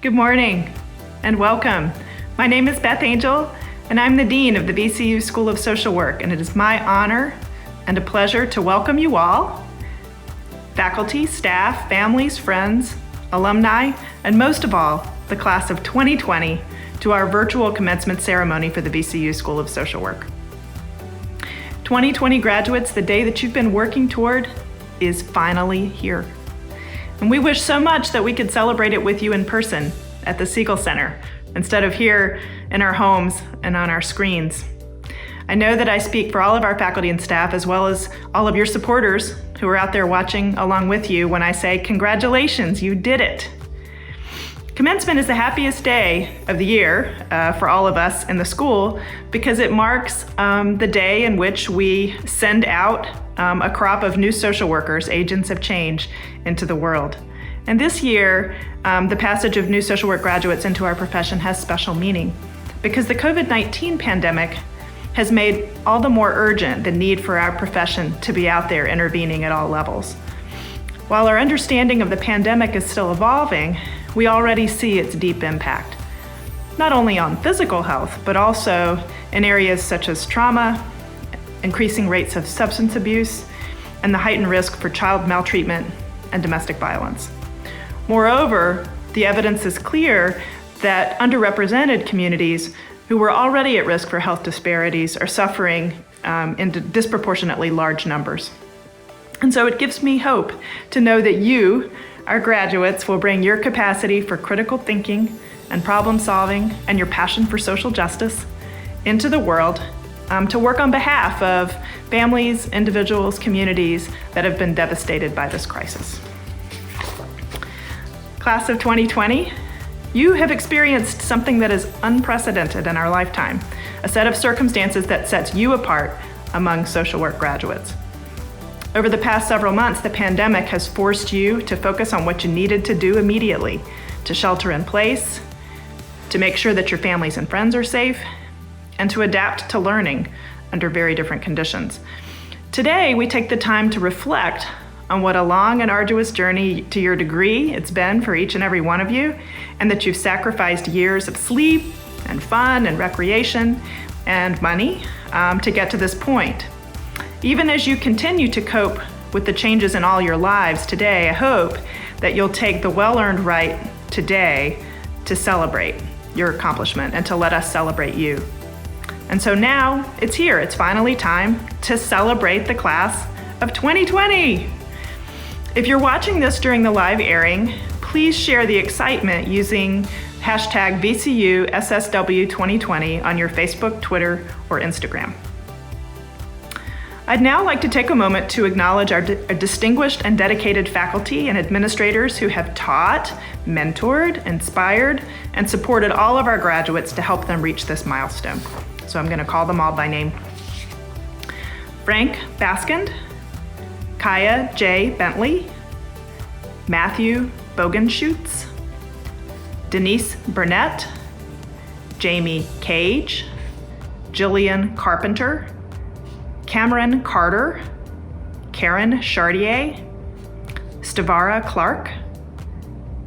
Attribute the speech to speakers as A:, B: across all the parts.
A: Good morning and welcome. My name is Beth Angell and I'm the Dean of the VCU School of Social Work, and it is my honor and a pleasure to welcome you all, faculty, staff, families, friends, alumni, and most of all, the class of 2020 to our virtual commencement ceremony for the VCU School of Social Work. 2020 graduates, the day that you've been working toward is finally here. And we wish so much that we could celebrate it with you in person at the Siegel Center instead of here in our homes and on our screens. I know that I speak for all of our faculty and staff as well as all of your supporters who are out there watching along with you when I say, congratulations, you did it. Commencement is the happiest day of the year for all of us in the school because it marks the day in which we send out a crop of new social workers, agents of change, into the world. And this year, the passage of new social work graduates into our profession has special meaning because the COVID-19 pandemic has made all the more urgent the need for our profession to be out there intervening at all levels. While our understanding of the pandemic is still evolving, we already see its deep impact, not only on physical health, but also in areas such as trauma, increasing rates of substance abuse, and the heightened risk for child maltreatment and domestic violence. Moreover, the evidence is clear that underrepresented communities who were already at risk for health disparities are suffering in disproportionately large numbers. And so it gives me hope to know that you, our graduates, will bring your capacity for critical thinking and problem solving and your passion for social justice into the world to work on behalf of families, individuals, communities that have been devastated by this crisis. Class of 2020, you have experienced something that is unprecedented in our lifetime, a set of circumstances that sets you apart among social work graduates. Over the past several months, the pandemic has forced you to focus on what you needed to do immediately, to shelter in place, to make sure that your families and friends are safe, and to adapt to learning under very different conditions. Today, we take the time to reflect on what a long and arduous journey to your degree it's been for each and every one of you, and that you've sacrificed years of sleep and fun and recreation and money to get to this point. Even as you continue to cope with the changes in all your lives today, I hope that you'll take the well-earned right today to celebrate your accomplishment and to let us celebrate you. And so now it's here. It's finally time to celebrate the class of 2020. If you're watching this during the live airing, please share the excitement using hashtag VCU SSW 2020 on your Facebook, Twitter, or Instagram. I'd now like to take a moment to acknowledge our distinguished and dedicated faculty and administrators who have taught, mentored, inspired, and supported all of our graduates to help them reach this milestone. So I'm going to call them all by name. Frank Baskind, Kaya J. Bentley, Matthew Bogenschutz, Denise Burnette, Jamie Cage, Jillian Carpenter, Cameron Carter, Karen Chartier, Stavara Clark,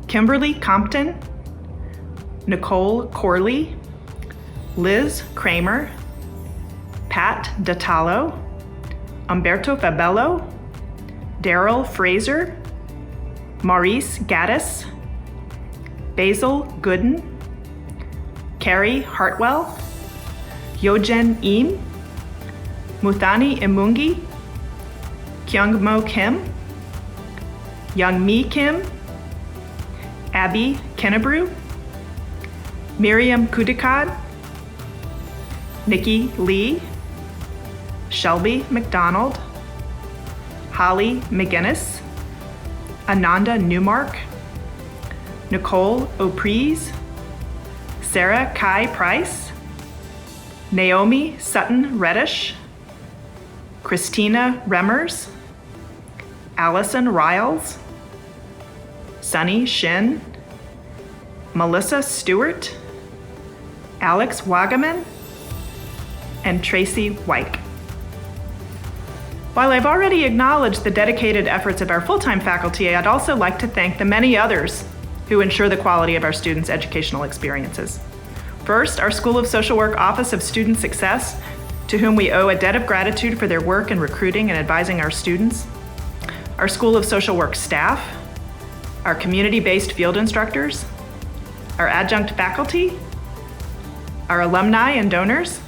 A: Kimberly Compton, Nicole Corley, Liz Kramer, Pat Datalo, Humberto Fabelo, Daryl Fraser, Maurice Gaddis, Basil Gooden, Carrie Hartwell, Yojen Im, Muthani Imungi, Kyungmo Kim, Youngmi Kim, Abby Kennebrew, Miriam Kudikad, Nikki Lee, Shelby McDonald, Holly McGinnis, Ananda Newmark, Nicole O'Preez, Sarah Kai Price, Naomi Sutton Reddish, Christina Remmers, Allison Riles, Sunny Shin, Melissa Stewart, Alex Wagaman, and Tracy Wyke. While I've already acknowledged the dedicated efforts of our full-time faculty, I'd also like to thank the many others who ensure the quality of our students' educational experiences. First, our School of Social Work Office of Student Success, to whom we owe a debt of gratitude for their work in recruiting and advising our students. Our School of Social Work staff, our community-based field instructors, our adjunct faculty, our alumni and donors,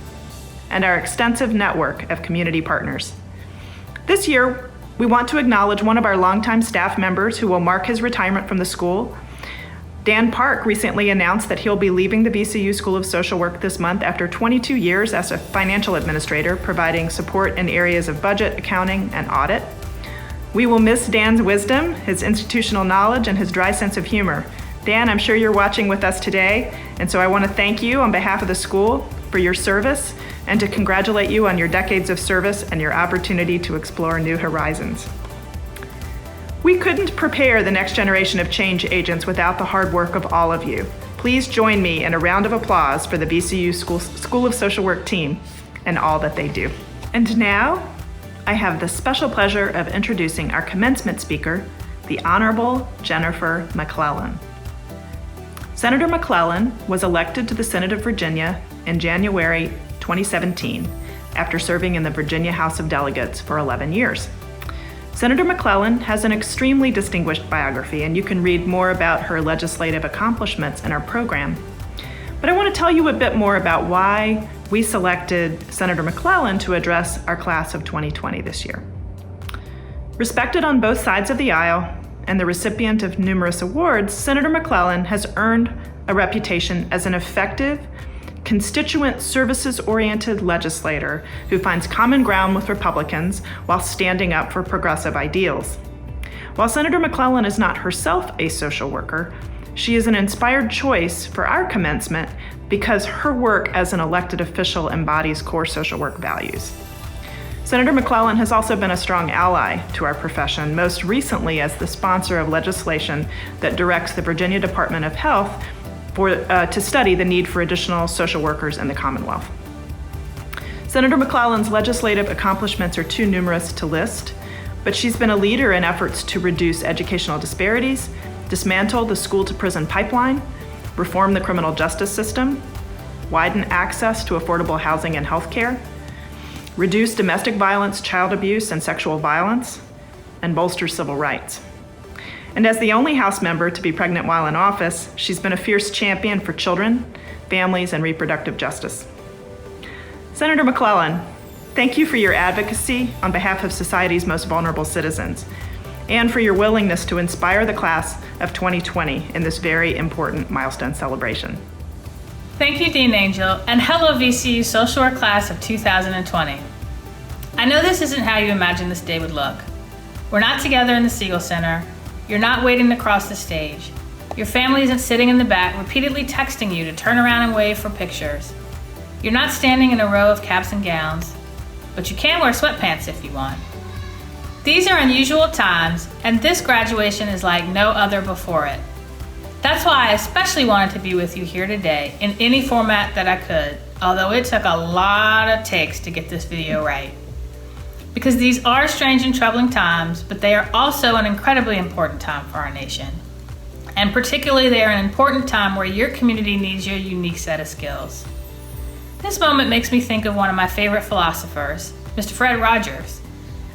A: and our extensive network of community partners. This year, we want to acknowledge one of our longtime staff members who will mark his retirement from the school. Dan Park recently announced that he'll be leaving the VCU School of Social Work this month after 22 years as a financial administrator, providing support in areas of budget, accounting, and audit. We will miss Dan's wisdom, his institutional knowledge, and his dry sense of humor. Dan, I'm sure you're watching with us today, and so I want to thank you on behalf of the school for your service and to congratulate you on your decades of service and your opportunity to explore new horizons. We couldn't prepare the next generation of change agents without the hard work of all of you. Please join me in a round of applause for the VCU School of Social Work team and all that they do. And now, I have the special pleasure of introducing our commencement speaker, the Honorable Jennifer McClellan. Senator McClellan was elected to the Senate of Virginia in January 2017 after serving in the Virginia House of Delegates for 11 years. Senator McClellan has an extremely distinguished biography, and you can read more about her legislative accomplishments in our program. But I want to tell you a bit more about why we selected Senator McClellan to address our class of 2020 this year. Respected on both sides of the aisle and the recipient of numerous awards, Senator McClellan has earned a reputation as an effective, constituent services-oriented legislator who finds common ground with Republicans while standing up for progressive ideals. While Senator McClellan is not herself a social worker, she is an inspired choice for our commencement because her work as an elected official embodies core social work values. Senator McClellan has also been a strong ally to our profession, most recently as the sponsor of legislation that directs the Virginia Department of Health to study the need for additional social workers in the Commonwealth. Senator McClellan's legislative accomplishments are too numerous to list, but she's been a leader in efforts to reduce educational disparities, dismantle the school-to-prison pipeline, reform the criminal justice system, widen access to affordable housing and health care, reduce domestic violence, child abuse, and sexual violence, and bolster civil rights. And as the only House member to be pregnant while in office, she's been a fierce champion for children, families, and reproductive justice. Senator McClellan, thank you for your advocacy on behalf of society's most vulnerable citizens, and for your willingness to inspire the class of 2020 in this very important milestone celebration.
B: Thank you, Dean Angell, and hello VCU Social Work class of 2020. I know this isn't how you imagined this day would look. We're not together in the Siegel Center. You're not waiting to cross the stage. Your family isn't sitting in the back repeatedly texting you to turn around and wave for pictures. You're not standing in a row of caps and gowns, but you can wear sweatpants if you want. These are unusual times, and this graduation is like no other before it. That's why I especially wanted to be with you here today in any format that I could, although it took a lot of takes to get this video right. Because these are strange and troubling times, but they are also an incredibly important time for our nation. And particularly, they are an important time where your community needs your unique set of skills. This moment makes me think of one of my favorite philosophers, Mr. Fred Rogers.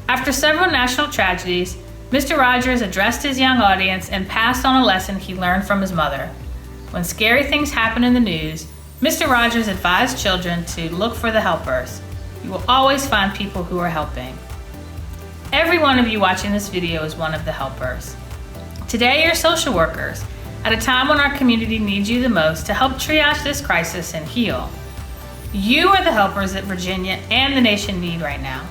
B: After several national tragedies, Mr. Rogers addressed his young audience and passed on a lesson he learned from his mother. When scary things happen in the news, Mr. Rogers advised children to look for the helpers. You will always find people who are helping. Every one of you watching this video is one of the helpers. Today you're social workers at a time when our community needs you the most to help triage this crisis and heal. You are the helpers that Virginia and the nation need right now.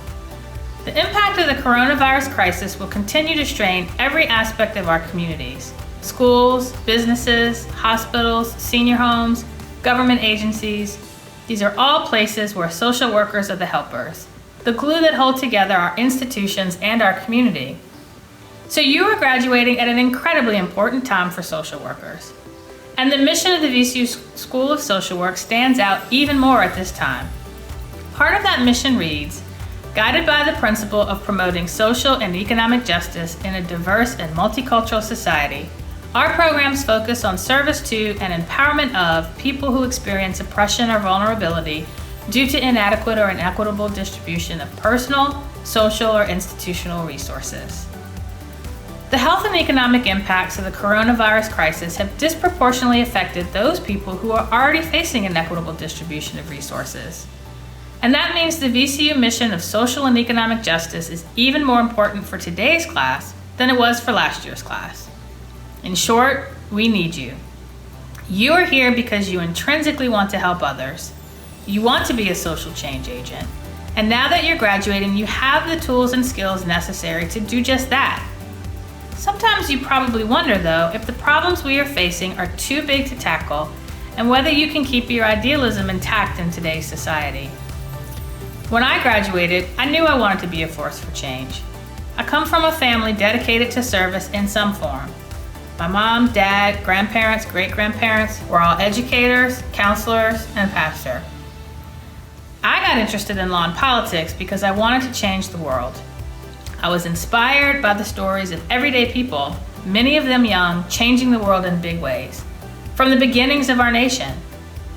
B: The impact of the coronavirus crisis will continue to strain every aspect of our communities. Schools, businesses, hospitals, senior homes, government agencies. These are all places where social workers are the helpers, the glue that hold together our institutions and our community. So you are graduating at an incredibly important time for social workers. And the mission of the VCU School of Social Work stands out even more at this time. Part of that mission reads, guided by the principle of promoting social and economic justice in a diverse and multicultural society, our programs focus on service to and empowerment of people who experience oppression or vulnerability due to inadequate or inequitable distribution of personal, social, or institutional resources. The health and economic impacts of the coronavirus crisis have disproportionately affected those people who are already facing inequitable distribution of resources. And that means the VCU mission of social and economic justice is even more important for today's class than it was for last year's class. In short, we need you. You are here because you intrinsically want to help others. You want to be a social change agent. And now that you're graduating, you have the tools and skills necessary to do just that. Sometimes you probably wonder, though, if the problems we are facing are too big to tackle and whether you can keep your idealism intact in today's society. When I graduated, I knew I wanted to be a force for change. I come from a family dedicated to service in some form. My mom, dad, grandparents, great-grandparents were all educators, counselors, and a pastor. I got interested in law and politics because I wanted to change the world. I was inspired by the stories of everyday people, many of them young, changing the world in big ways. From the beginnings of our nation,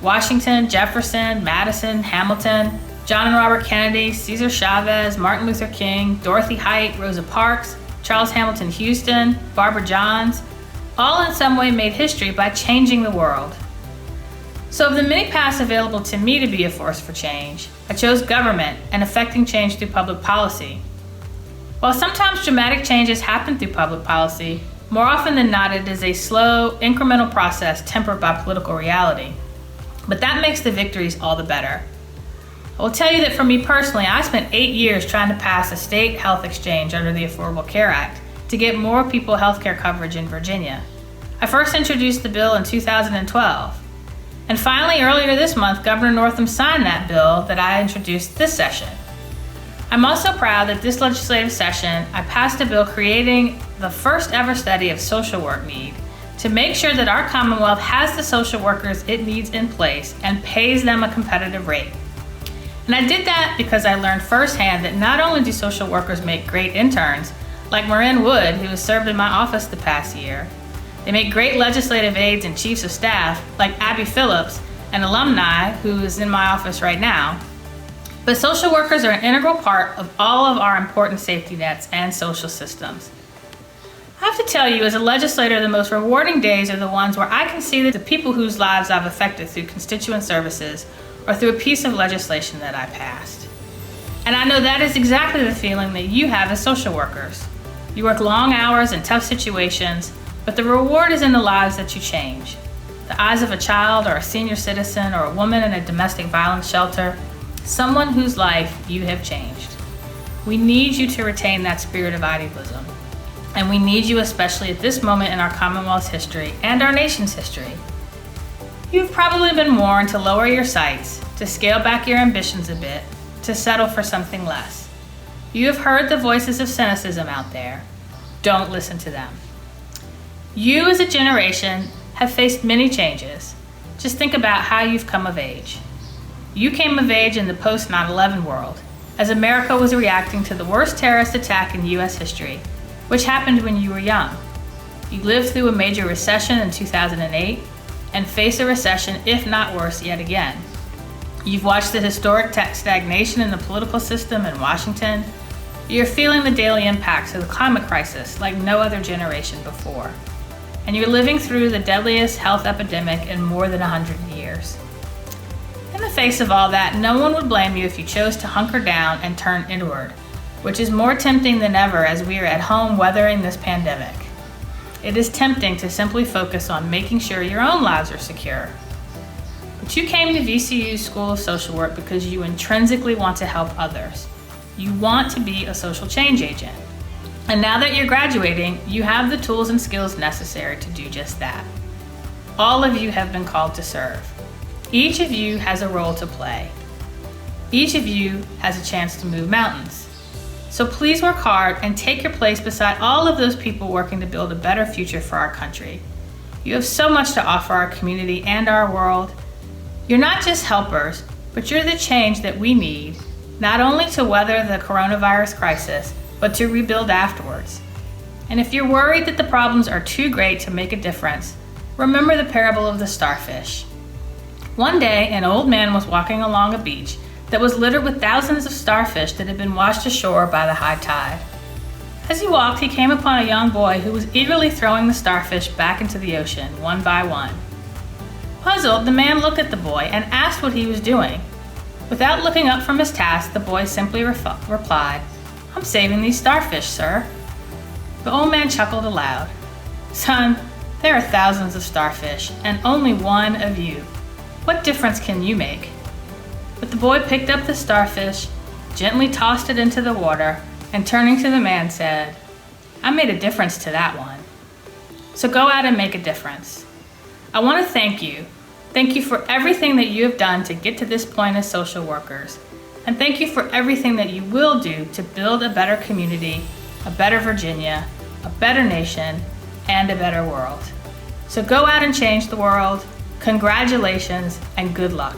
B: Washington, Jefferson, Madison, Hamilton, John and Robert Kennedy, Cesar Chavez, Martin Luther King, Dorothy Height, Rosa Parks, Charles Hamilton Houston, Barbara Johns, all in some way made history by changing the world. So of the many paths available to me to be a force for change, I chose government and affecting change through public policy. While sometimes dramatic changes happen through public policy, more often than not it is a slow, incremental process tempered by political reality. But that makes the victories all the better. I will tell you that for me personally, I spent 8 years trying to pass a state health exchange under the Affordable Care Act to get more people health care coverage in Virginia. I first introduced the bill in 2012. And finally, earlier this month, Governor Northam signed that bill that I introduced this session. I'm also proud that this legislative session, I passed a bill creating the first ever study of social work need to make sure that our Commonwealth has the social workers it needs in place and pays them a competitive rate. And I did that because I learned firsthand that not only do social workers make great interns, like Marin Wood, who has served in my office the past year, they make great legislative aides and chiefs of staff, like Abby Phillips, an alumni who is in my office right now. But social workers are an integral part of all of our important safety nets and social systems. I have to tell you, as a legislator, the most rewarding days are the ones where I can see that the people whose lives I've affected through constituent services or through a piece of legislation that I passed. And I know that is exactly the feeling that you have as social workers. You work long hours in tough situations, but the reward is in the lives that you change. The eyes of a child or a senior citizen or a woman in a domestic violence shelter, someone whose life you have changed. We need you to retain that spirit of idealism. And we need you especially at this moment in our Commonwealth's history and our nation's history. You've probably been warned to lower your sights, to scale back your ambitions a bit, to settle for something less. You have heard the voices of cynicism out there. Don't listen to them. You as a generation have faced many changes. Just think about how you've come of age. You came of age in the post 9/11 world, as America was reacting to the worst terrorist attack in U.S. history, which happened when you were young. You lived through a major recession in 2008 and face a recession, if not worse, yet again. You've watched the historic stagnation in the political system in Washington. You're feeling the daily impacts of the climate crisis like no other generation before. And you're living through the deadliest health epidemic in more than 100 years. In the face of all that, no one would blame you if you chose to hunker down and turn inward, which is more tempting than ever as we are at home weathering this pandemic. It is tempting to simply focus on making sure your own lives are secure. But you came to VCU School of Social Work because you intrinsically want to help others. You want to be a social change agent. And now that you're graduating, you have the tools and skills necessary to do just that. All of you have been called to serve. Each of you has a role to play. Each of you has a chance to move mountains. So please work hard and take your place beside all of those people working to build a better future for our country. You have so much to offer our community and our world. You're not just helpers, but you're the change that we need, not only to weather the coronavirus crisis, but to rebuild afterwards. And if you're worried that the problems are too great to make a difference, remember the parable of the starfish. One day, an old man was walking along a beach that was littered with thousands of starfish that had been washed ashore by the high tide. As he walked, he came upon a young boy who was eagerly throwing the starfish back into the ocean, one by one. Puzzled, the man looked at the boy and asked what he was doing. Without looking up from his task, the boy simply replied, "I'm saving these starfish, sir." The old man chuckled aloud. "Son, there are thousands of starfish and only one of you. What difference can you make?" But the boy picked up the starfish, gently tossed it into the water, and turning to the man said, "I made a difference to that one. So go out and make a difference." I want to thank you. Thank you for everything that you have done to get to this point as social workers. And thank you for everything that you will do to build a better community, a better Virginia, a better nation, and a better world. So go out and change the world. Congratulations and good luck.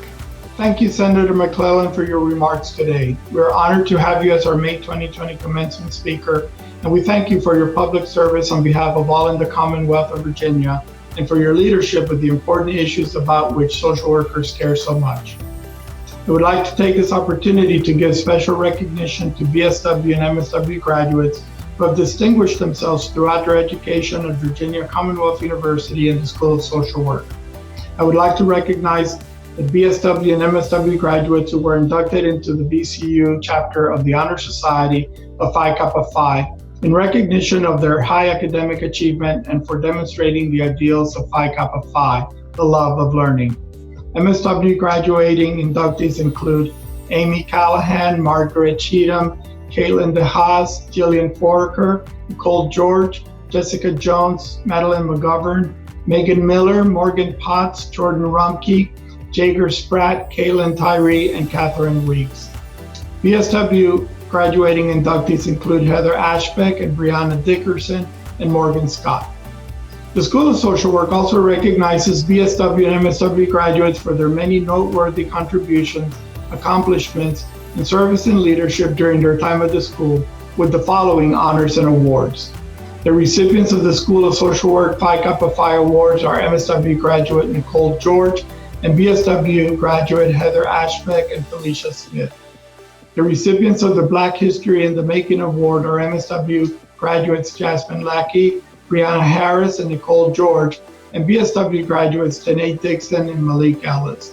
C: Thank you, Senator McClellan, for your remarks today. We are honored to have you as our May 2020 commencement speaker, and we thank you for your public service on behalf of all in the Commonwealth of Virginia and for your leadership with the important issues about which social workers care so much. I would like to take this opportunity to give special recognition to B.S.W. and M.S.W. graduates who have distinguished themselves throughout their education at Virginia Commonwealth University and the School of Social Work. I would like to recognize the B.S.W. and M.S.W. graduates who were inducted into the VCU chapter of the Honor Society of Phi Kappa Phi in recognition of their high academic achievement and for demonstrating the ideals of Phi Kappa Phi, the love of learning. M.S.W. graduating inductees include Amy Callahan, Margaret Cheatham, Caitlin DeHaas, Jillian Foraker, Nicole George, Jessica Jones, Madeline McGovern, Megan Miller, Morgan Potts, Jordan Rumke, Jager Spratt, Kaylin Tyree, and Catherine Weeks. B.S.W. graduating inductees include Heather Ashbeck and Brianna Dickerson and Morgan Scott. The School of Social Work also recognizes B.S.W. and M.S.W. graduates for their many noteworthy contributions, accomplishments, and service and leadership during their time at the school with the following honors and awards. The recipients of the School of Social Work Phi Kappa Phi Awards are M.S.W. graduate Nicole George and B.S.W. graduate Heather Ashbeck and Felicia Smith. The recipients of the Black History in the Making Award are M.S.W. graduates Jasmine Lackey, Brianna Harris, and Nicole George, and B.S.W. graduates Danae Dixon and Malik Ellis.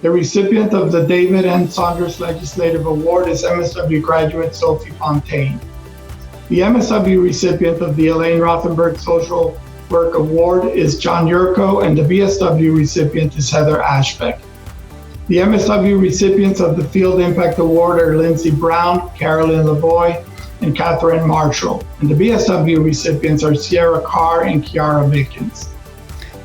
C: The recipient of the David N. Saunders Legislative Award is M.S.W. graduate Sophie Fontaine. The M.S.W. recipient of the Elaine Rothenberg Social Work Award is John Yurko, and the B.S.W. recipient is Heather Ashbeck. The M.S.W. recipients of the Field Impact Award are Lindsay Brown, Carolyn Lavoie, and Catherine Marshall, and the B.S.W. recipients are Sierra Carr and Kiara Vickens.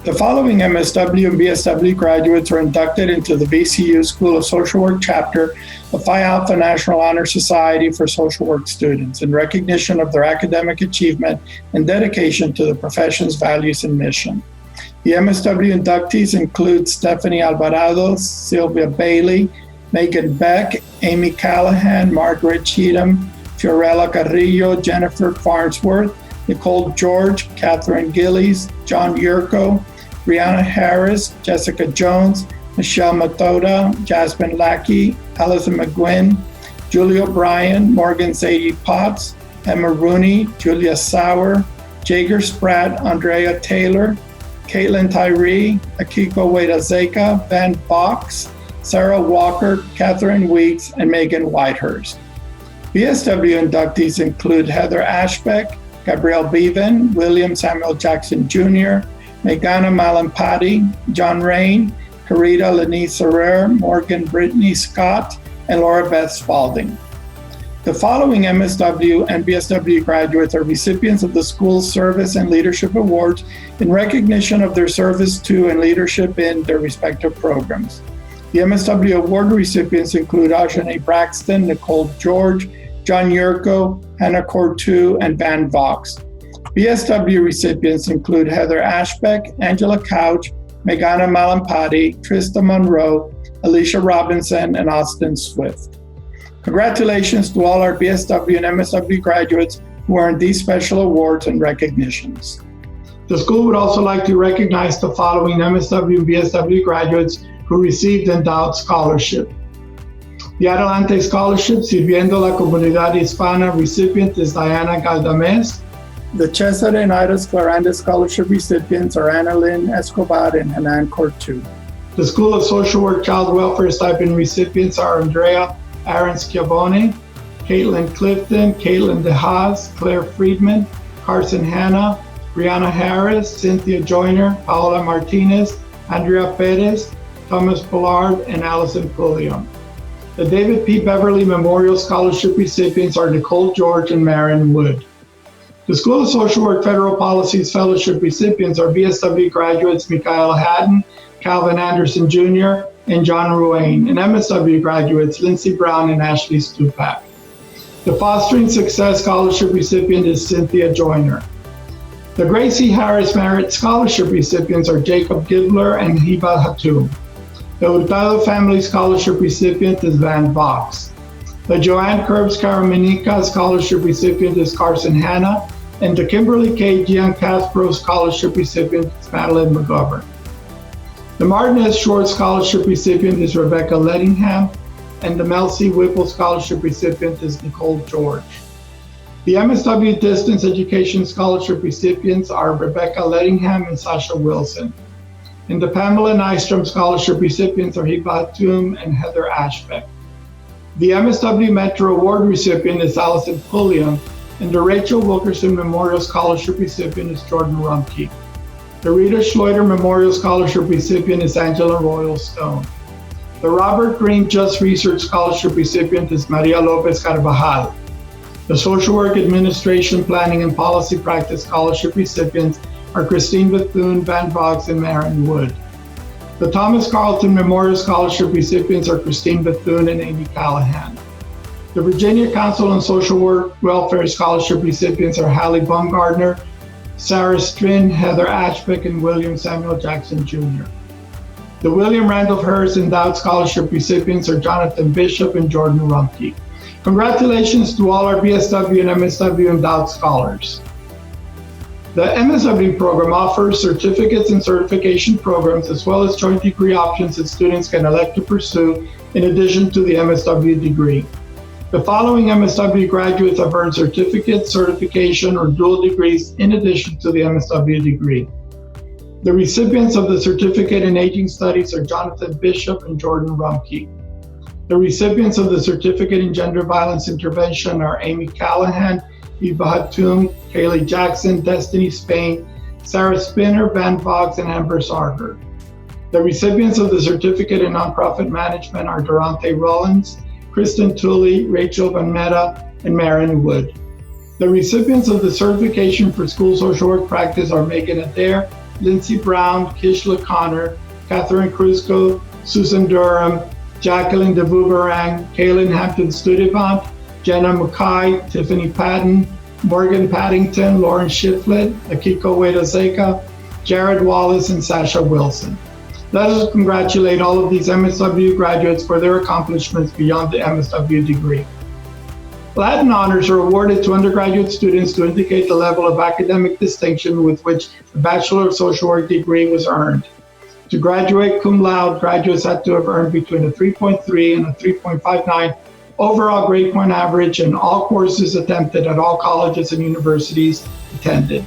C: The following M.S.W. and B.S.W. graduates are inducted into the VCU School of Social Work chapter of Phi Alpha National Honor Society for Social Work students in recognition of their academic achievement and dedication to the profession's values and mission. The M.S.W. inductees include Stephanie Alvarado, Sylvia Bailey, Megan Beck, Amy Callahan, Margaret Cheatham, Fiorella Carrillo, Jennifer Farnsworth, Nicole George, Catherine Gillies, John Yurko, Brianna Harris, Jessica Jones, Michelle Mathoda, Jasmine Lackey, Allison McGuinn, Julia O'Brien, Morgan Zadie Potts, Emma Rooney, Julia Sauer, Jager Spratt, Andrea Taylor, Caitlin Tyree, Akiko Wedazeka, Van Box, Sarah Walker, Catherine Weeks, and Megan Whitehurst. B.S.W. inductees include Heather Ashbeck, Gabrielle Bevan, William Samuel Jackson Jr., Megana Malampati, John Rain, Carita Lenise Herrera, Morgan Brittany Scott, and Laura Beth Spalding. The following M.S.W. and B.S.W. graduates are recipients of the school's Service and Leadership Awards in recognition of their service to and leadership in their respective programs. The M.S.W. award recipients include Ajane Braxton, Nicole George, John Yurko, Hannah Cortu, and Van Vox. B.S.W. recipients include Heather Ashbeck, Angela Couch, Megana Malampati, Trista Monroe, Alicia Robinson, and Austin Swift. Congratulations to all our B.S.W. and M.S.W. graduates who earned these special awards and recognitions. The school would also like to recognize the following M.S.W. and B.S.W. graduates who received endowed scholarship. The Adelante Scholarship, Sirviendo la Comunidad Hispana, recipient is Diana Galdames. The Cesar and Ida Sclaranda Scholarship recipients are Ana Lynn Escobar and Hanan Cortu. The School of Social Work Child Welfare Stipend recipients are Andrea Aaron Schiavone, Caitlin Clifton, Caitlin DeHaas, Claire Friedman, Carson Hanna, Brianna Harris, Cynthia Joyner, Paola Martinez, Andrea Perez, Thomas Pollard, and Allison Pulliam. The David P. Beverly Memorial Scholarship recipients are Nicole George and Marion Wood. The School of Social Work Federal Policies Fellowship recipients are B.S.W. graduates Michaela Haddon, Calvin Anderson Jr., and John Ruane, and M.S.W. graduates Lindsey Brown and Ashley Stupak. The Fostering Success Scholarship recipient is Cynthia Joyner. The Gracie Harris Merit Scholarship recipients are Jacob Gibler and Hiba Hatum. The Hurtado Family Scholarship recipient is Van Vox. The Joanne Curbs Caramenika Scholarship recipient is Carson Hanna, and the Kimberly K. Giancastro Scholarship recipient is Madeline McGovern. The Martin S. Short Scholarship recipient is Rebecca Lettingham, and the Mel C. Whipple Scholarship recipient is Nicole George. The MSW Distance Education Scholarship recipients are Rebecca Lettingham and Sasha Wilson. And the Pamela Nystrom Scholarship recipients are Hiba Hatum and Heather Ashbeck. The MSW Metro Award recipient is Allison Pulliam, and the Rachel Wilkerson Memorial Scholarship recipient is Jordan Rumpke. The Rita Schleuder Memorial Scholarship recipient is Angela Royal Stone. The Robert Greene Just Research Scholarship recipient is Maria Lopez Carvajal. The Social Work Administration Planning and Policy Practice Scholarship recipients are Christine Bethune, Van Vox, and Marion Wood. The Thomas Carlton Memorial Scholarship recipients are Christine Bethune and Amy Callahan. The Virginia Council on Social Work Welfare Scholarship recipients are Hallie Baumgardner, Sarah Strin, Heather Ashbeck, and William Samuel Jackson Jr. The William Randolph Hearst Endowed Scholarship recipients are Jonathan Bishop and Jordan Rumpke. Congratulations to all our B.S.W. and M.S.W. endowed scholars. The M.S.W. program offers certificates and certification programs as well as joint degree options that students can elect to pursue in addition to the M.S.W. degree. The following M.S.W. graduates have earned certificates, certification, or dual degrees in addition to the M.S.W. degree. The recipients of the Certificate in Aging Studies are Jonathan Bishop and Jordan Rumpke. The recipients of the Certificate in Gender Violence Intervention are Amy Callahan, Eva Hatum, Kaylee Jackson, Destiny Spain, Sarah Spinner, Van Vox, and Amber Sarger. The recipients of the Certificate in Nonprofit Management are Durante Rollins, Kristen Tooley, Rachel Van Meta, and Marion Wood. The recipients of the Certification for School Social Work Practice are Megan Adair, Lindsey Brown, Kishla Connor, Catherine Cruzco, Susan Durham, Jacqueline DeVouverang, Kaylin Hampton-Studevant, Jenna Mackay, Tiffany Patton, Morgan Paddington, Lauren Shiflett, Akiko Ueda-Zeka, Jared Wallace, and Sasha Wilson. Let us congratulate all of these MSW graduates for their accomplishments beyond the MSW degree. Latin honors are awarded to undergraduate students to indicate the level of academic distinction with which the Bachelor of Social Work degree was earned. To graduate cum laude, graduates had to have earned between a 3.3 and a 3.59 overall grade point average in all courses attempted at all colleges and universities attended.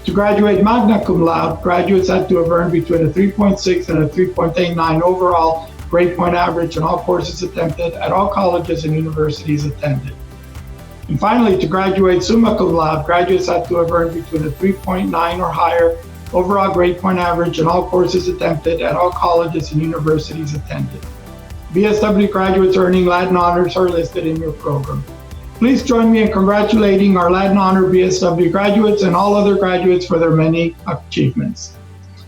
C: To graduate magna cum laude, graduates had to have earned between a 3.6 and a 3.89 overall grade point average in all courses attempted at all colleges and universities attended. And finally, to graduate summa cum laude, graduates have to have earned between a 3.9 or higher overall grade point average in all courses attempted at all colleges and universities attended. B.S.W graduates earning Latin honors are listed in your program. Please join me in congratulating our Latin honor B.S.W graduates and all other graduates for their many achievements.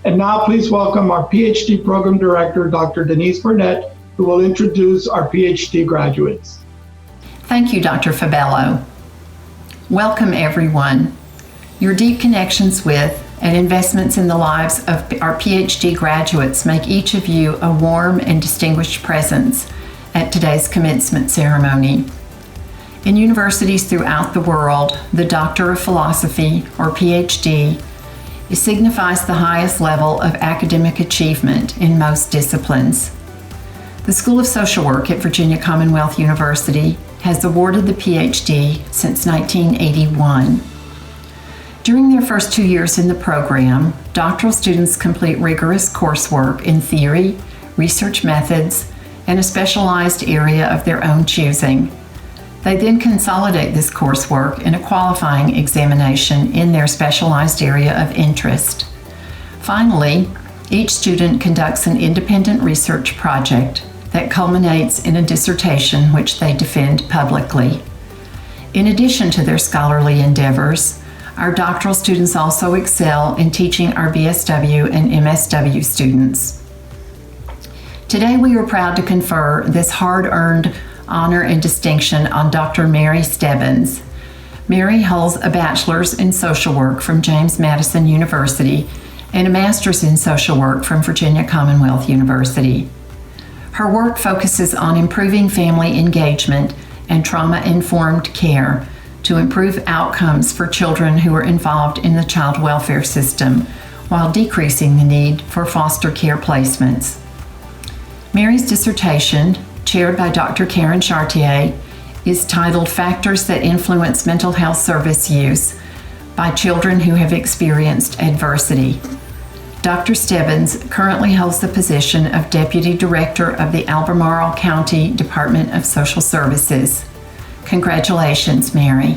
C: And now please welcome our Ph.D. program director, Dr. Denise Burnette, who will introduce our Ph.D. graduates.
D: Thank you, Dr. Fabelo. Welcome, everyone. Your deep connections with and investments in the lives of our Ph.D. graduates make each of you a warm and distinguished presence at today's commencement ceremony. In universities throughout the world, the Doctor of Philosophy, or Ph.D., signifies the highest level of academic achievement in most disciplines. The School of Social Work at Virginia Commonwealth University has awarded the Ph.D. since 1981. During their first 2 years in the program, doctoral students complete rigorous coursework in theory, research methods, and a specialized area of their own choosing. They then consolidate this coursework in a qualifying examination in their specialized area of interest. Finally, each student conducts an independent research project that culminates in a dissertation which they defend publicly. In addition to their scholarly endeavors, our doctoral students also excel in teaching our B.S.W and M.S.W students. Today we are proud to confer this hard-earned honor and distinction on Dr. Mary Stebbins. Mary holds a bachelor's in social work from James Madison University and a master's in social work from Virginia Commonwealth University. Her work focuses on improving family engagement and trauma-informed care to improve outcomes for children who are involved in the child welfare system while decreasing the need for foster care placements. Mary's dissertation, chaired by Dr. Karen Chartier, is titled Factors That Influence Mental Health Service Use by Children Who Have Experienced Adversity. Dr. Stebbins currently holds the position of Deputy Director of the Albemarle County Department of Social Services. Congratulations, Mary.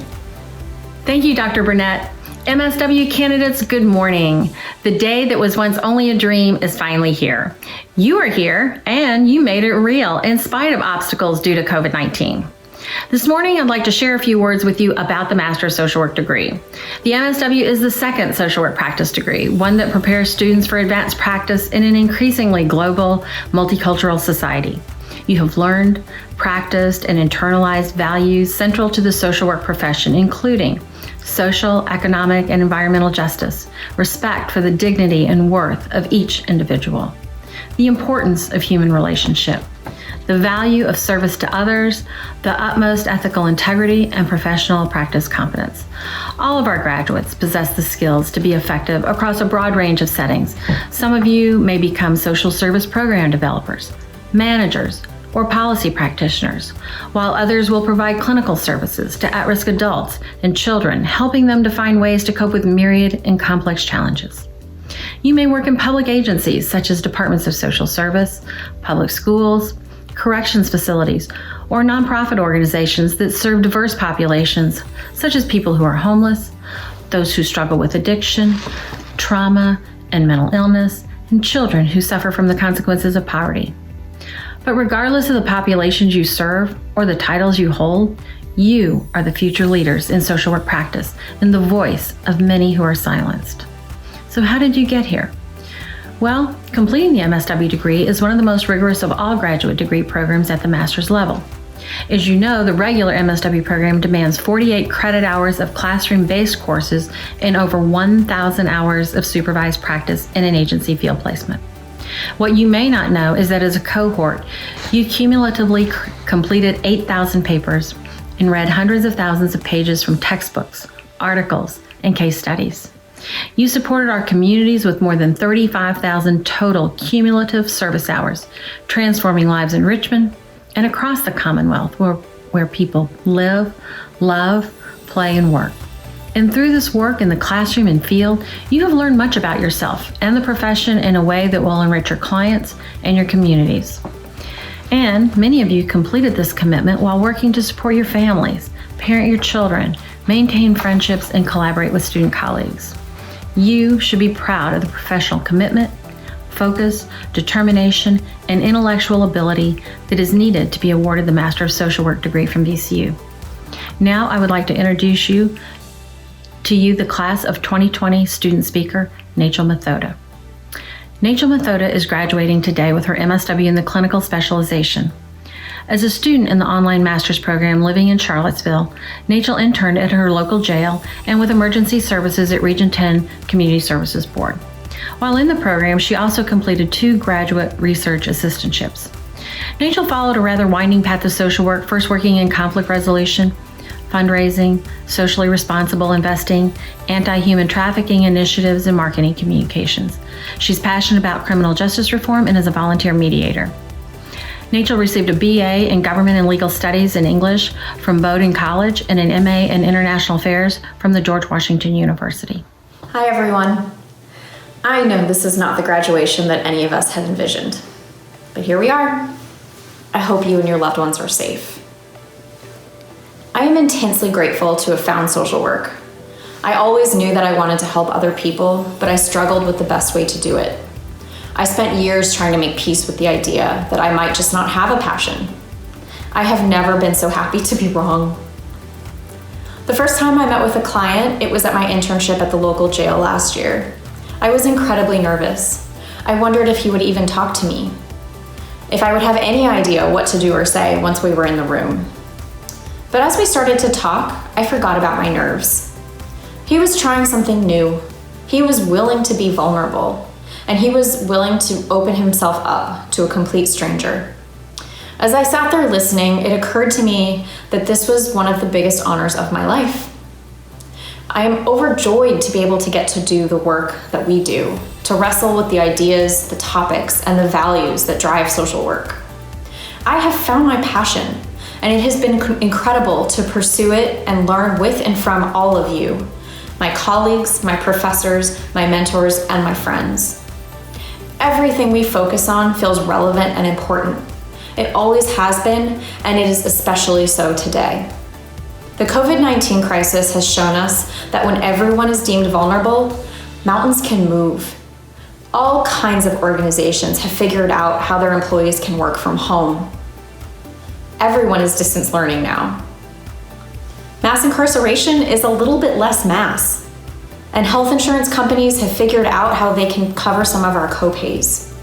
E: Thank you, Dr. Burnette. M.S.W candidates, good morning. The day that was once only a dream is finally here. You are here, and you made it real in spite of obstacles due to COVID-19. This morning, I'd like to share a few words with you about the Master of Social Work degree. The M.S.W is the second social work practice degree, one that prepares students for advanced practice in an increasingly global, multicultural society. You have learned, practiced, and internalized values central to the social work profession, including social, economic, and environmental justice, respect for the dignity and worth of each individual, the importance of human relationship, the value of service to others, the utmost ethical integrity, and professional practice competence. All of our graduates possess the skills to be effective across a broad range of settings. Some of you may become social service program developers, managers, or policy practitioners, while others will provide clinical services to at-risk adults and children, helping them to find ways to cope with myriad and complex challenges. You may work in public agencies such as departments of social service, public schools, corrections facilities, or nonprofit organizations that serve diverse populations, such as people who are homeless, those who struggle with addiction, trauma, and mental illness, and children who suffer from the consequences of poverty. But regardless of the populations you serve or the titles you hold, you are the future leaders in social work practice and the voice of many who are silenced. So how did you get here? Well, completing the M.S.W degree is one of the most rigorous of all graduate degree programs at the master's level. As you know, the regular M.S.W program demands 48 credit hours of classroom-based courses and over 1,000 hours of supervised practice in an agency field placement. What you may not know is that as a cohort, you cumulatively completed 8,000 papers and read hundreds of thousands of pages from textbooks, articles, and case studies. You supported our communities with more than 35,000 total cumulative service hours, transforming lives in Richmond and across the Commonwealth where people live, love, play, and work. And through this work in the classroom and field, you have learned much about yourself and the profession in a way that will enrich your clients and your communities. And many of you completed this commitment while working to support your families, parent your children, maintain friendships, and collaborate with student colleagues. You should be proud of the professional commitment, focus, determination, and intellectual ability that is needed to be awarded the Master of Social Work degree from VCU. Now I would like to introduce you to the class of 2020 student speaker, Nachel Mathoda. Nachel Mathoda is graduating today with her M.S.W in the clinical specialization. As a student in the online master's program living in Charlottesville, Nachel interned at her local jail and with emergency services at Region 10 Community Services Board. While in the program, she also completed 2 graduate research assistantships. Nachel followed a rather winding path of social work, first working in conflict resolution, fundraising, socially responsible investing, anti-human trafficking initiatives, and marketing communications. She's passionate about criminal justice reform and is a volunteer mediator. Nachel received a BA in Government and Legal Studies in English from Bowdoin College and an MA in International Affairs from the George Washington University.
F: Hi everyone. I know this is not the graduation that any of us had envisioned, but here we are. I hope you and your loved ones are safe. I am intensely grateful to have found social work. I always knew that I wanted to help other people, but I struggled with the best way to do it. I spent years trying to make peace with the idea that I might just not have a passion. I have never been so happy to be wrong. The first time I met with a client, it was at my internship at the local jail last year. I was incredibly nervous. I wondered if he would even talk to me, if I would have any idea what to do or say once we were in the room. But as we started to talk, I forgot about my nerves. He was trying something new. He was willing to be vulnerable, and he was willing to open himself up to a complete stranger. As I sat there listening, it occurred to me that this was one of the biggest honors of my life. I am overjoyed to be able to get to do the work that we do, to wrestle with the ideas, the topics, and the values that drive social work. I have found my passion, and it has been incredible to pursue it and learn with and from all of you, my colleagues, my professors, my mentors, and my friends. Everything we focus on feels relevant and important. It always has been, and it is especially so today. The COVID-19 crisis has shown us that when everyone is deemed vulnerable, mountains can move. All kinds of organizations have figured out how their employees can work from home. Everyone is distance learning now. Mass incarceration is a little bit less mass, and health insurance companies have figured out how they can cover some of our co-pays.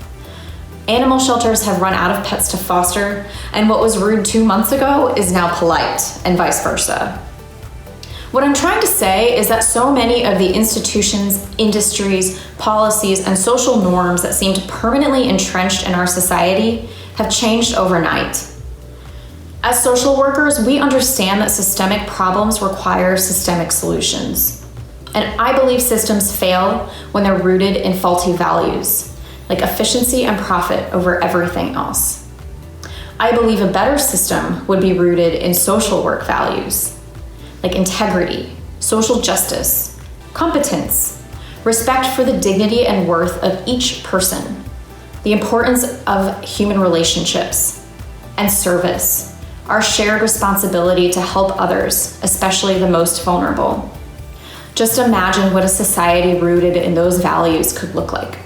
F: Animal shelters have run out of pets to foster, and what was rude 2 months ago is now polite, and vice versa. What I'm trying to say is that so many of the institutions, industries, policies, and social norms that seemed permanently entrenched in our society have changed overnight. As social workers, we understand that systemic problems require systemic solutions. And I believe systems fail when they're rooted in faulty values, like efficiency and profit over everything else. I believe a better system would be rooted in social work values, like integrity, social justice, competence, respect for the dignity and worth of each person, the importance of human relationships, and service, our shared responsibility to help others, especially the most vulnerable. Just imagine what a society rooted in those values could look like.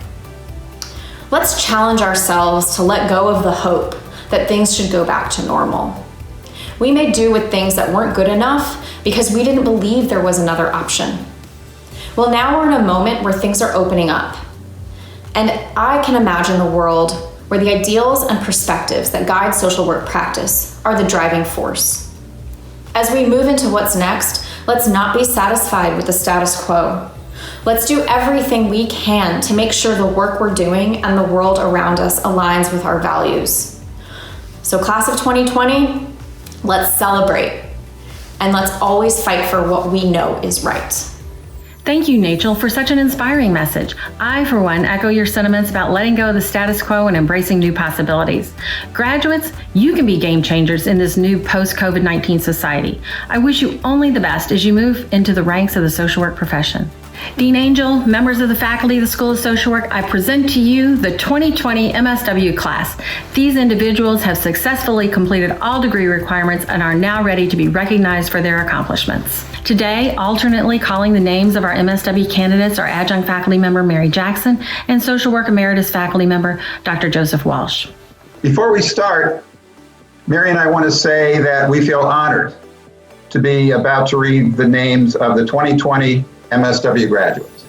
F: Let's challenge ourselves to let go of the hope that things should go back to normal. We may do with things that weren't good enough because we didn't believe there was another option. Well, now we're in a moment where things are opening up. And I can imagine a world where the ideals and perspectives that guide social work practice are the driving force. As we move into what's next, let's not be satisfied with the status quo. Let's do everything we can to make sure the work we're doing and the world around us aligns with our values. So class of 2020, let's celebrate, and let's always fight for what we know is right.
E: Thank you, Nachel, for such an inspiring message. I, for one, echo your sentiments about letting go of the status quo and embracing new possibilities. Graduates, you can be game changers in this new post-COVID-19 society. I wish you only the best as you move into the ranks of the social work profession. Dean Angell, members of the faculty of the School of Social Work, I present to you the 2020 M.S.W class. These individuals have successfully completed all degree requirements and are now ready to be recognized for their accomplishments. Today, alternately calling the names of our M.S.W candidates are adjunct faculty member Mary Jackson and social work emeritus faculty member Dr. Joseph Walsh.
G: Before we start, Mary and I want to say that we feel honored to be about to read the names of the 2020 M.S.W graduates.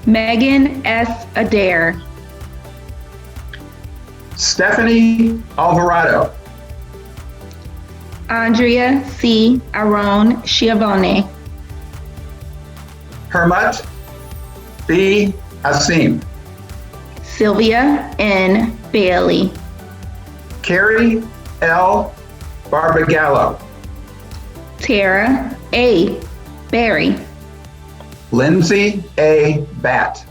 H: Megan S. Adair.
G: Stephanie Alvarado.
H: Andrea C. Aron Schiavone.
G: Hermat B. Asim.
H: Sylvia N. Bailey.
G: Carrie L. Barbagallo.
H: Tara A. Berry.
G: Lindsay A. Batt.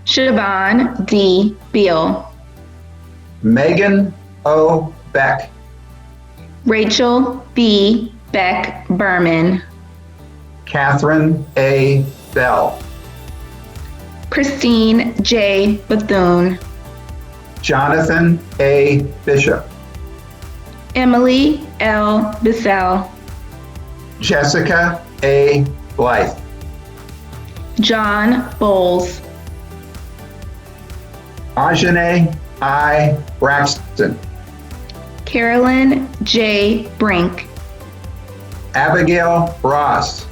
H: Siobhan D. Beal.
G: Megan O. Beck.
H: Rachel B. Beck Berman.
G: Catherine A. Bell.
H: Christine J. Bethune.
G: Jonathan A. Bishop.
H: Emily L. Bissell.
G: Jessica A. Blythe.
H: John Bowles.
G: Ajane I. Braxton.
H: Carolyn J. Brink.
G: Abigail Ross.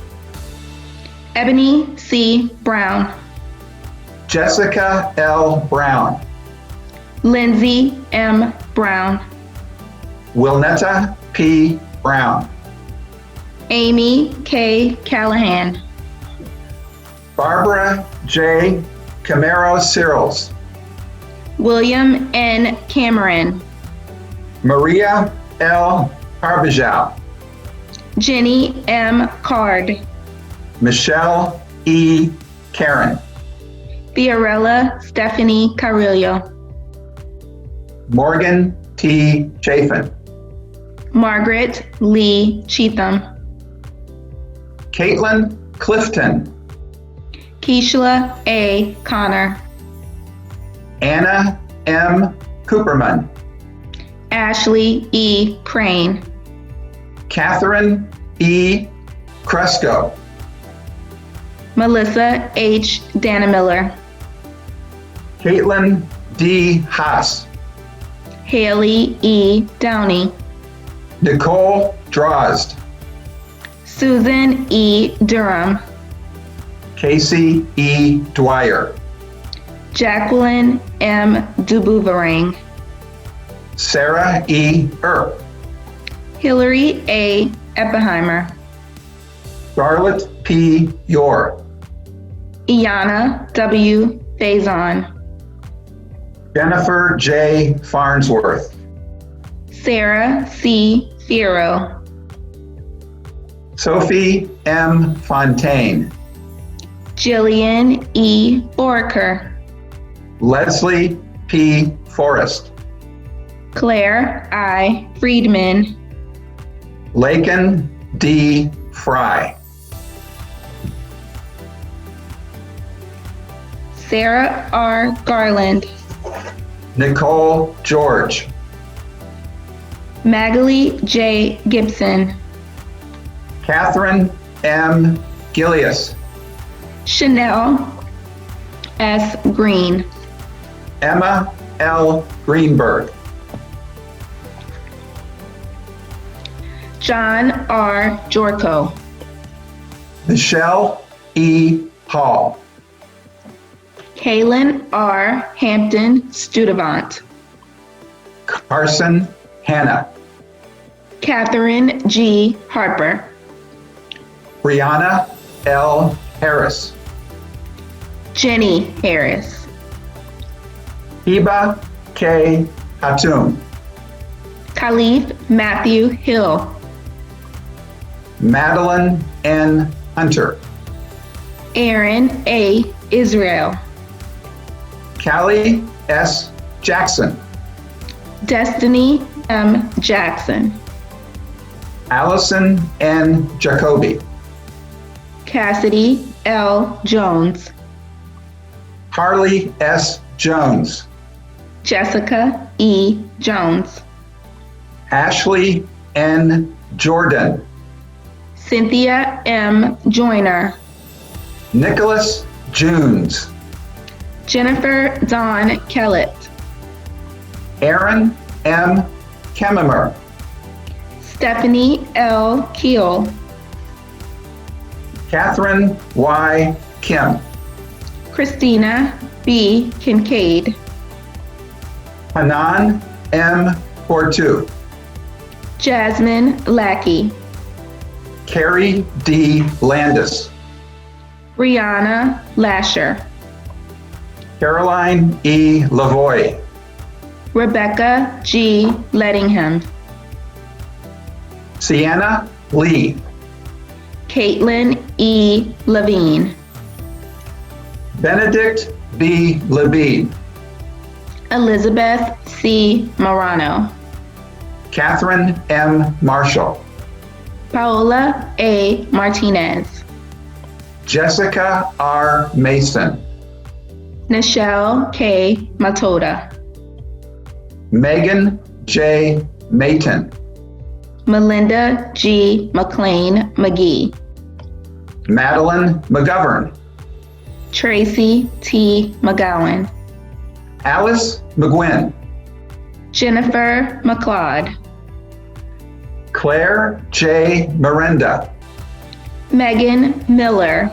H: Ebony C. Brown.
G: Jessica L. Brown.
H: Lindsay M. Brown.
G: Wilnetta P. Brown.
H: Amy K. Callahan.
G: Barbara J. Camaro Searles.
H: William N. Cameron.
G: Maria L. Harbajal.
H: Jenny M. Card.
G: Michelle E. Karen.
H: Fiorella Stephanie Carrillo.
G: Morgan T. Chafin.
H: Margaret Lee Cheatham.
G: Caitlin Clifton.
H: Keishla A. Connor.
G: Anna M. Cooperman.
H: Ashley E. Crane.
G: Catherine E. Cresco.
H: Melissa H. Danamiller.
G: Caitlin D. Haas.
H: Haley E. Downey.
G: Nicole Drozd.
H: Susan E. Durham.
G: Casey E. Dwyer.
H: Jacqueline M. Dubouvarang.
G: Sarah E. Earp.
H: Hillary A. Eppenheimer.
G: Charlotte P. Yor.
H: Iana W. Faison.
G: Jennifer J. Farnsworth.
H: Sarah C. Fiero.
G: Sophie M. Fontaine.
H: Jillian E. Foraker.
G: Leslie P. Forrest.
H: Claire I. Friedman.
G: Lakin D. Fry.
H: Sarah R. Garland.
G: Nicole George.
H: Magali J. Gibson.
G: Catherine M. Gillius.
H: Chanel S. Green.
G: Emma L. Greenberg.
H: John R. Jorko.
G: Michelle E. Hall.
H: Kaylin R. Hampton Studevant.
G: Carson Hannah.
H: Catherine G. Harper.
G: Brianna L. Harris.
H: Jenny Harris.
G: Hiba K. Hatum.
H: Khalif Matthew Hill.
G: Madeline N. Hunter.
H: Aaron A. Israel.
G: Callie S. Jackson.
H: Destiny M. Jackson.
G: Allison N. Jacoby.
H: Cassidy L. Jones,
G: Harley S. Jones,
H: Jessica E. Jones,
G: Ashley N. Jordan,
H: Cynthia M. Joyner,
G: Nicholas Junes,
H: Jennifer Dawn Kellett,
G: Aaron M. Kemmemer,
H: Stephanie L. Keel,
G: Catherine Y. Kim,
H: Christina B. Kincaid,
G: Hanan M. Portu,
H: Jasmine Lackey,
G: Carrie D. Landis,
H: Brianna Lasher,
G: Caroline E. Lavoie,
H: Rebecca G. Lettingham,
G: Sienna Lee,
H: Caitlin E. Levine,
G: Benedict B. Levine,
H: Elizabeth C. Morano,
G: Catherine M. Marshall,
H: Paola A. Martinez,
G: Jessica R. Mason,
H: Nachel K. Mathoda,
G: Megan J. Mayton,
H: Melinda G. McLean McGee,
G: Madeline McGovern,
H: Tracy T. McGowan,
G: Alice McGuinn,
H: Jennifer McLeod,
G: Claire J. Miranda,
H: Megan Miller,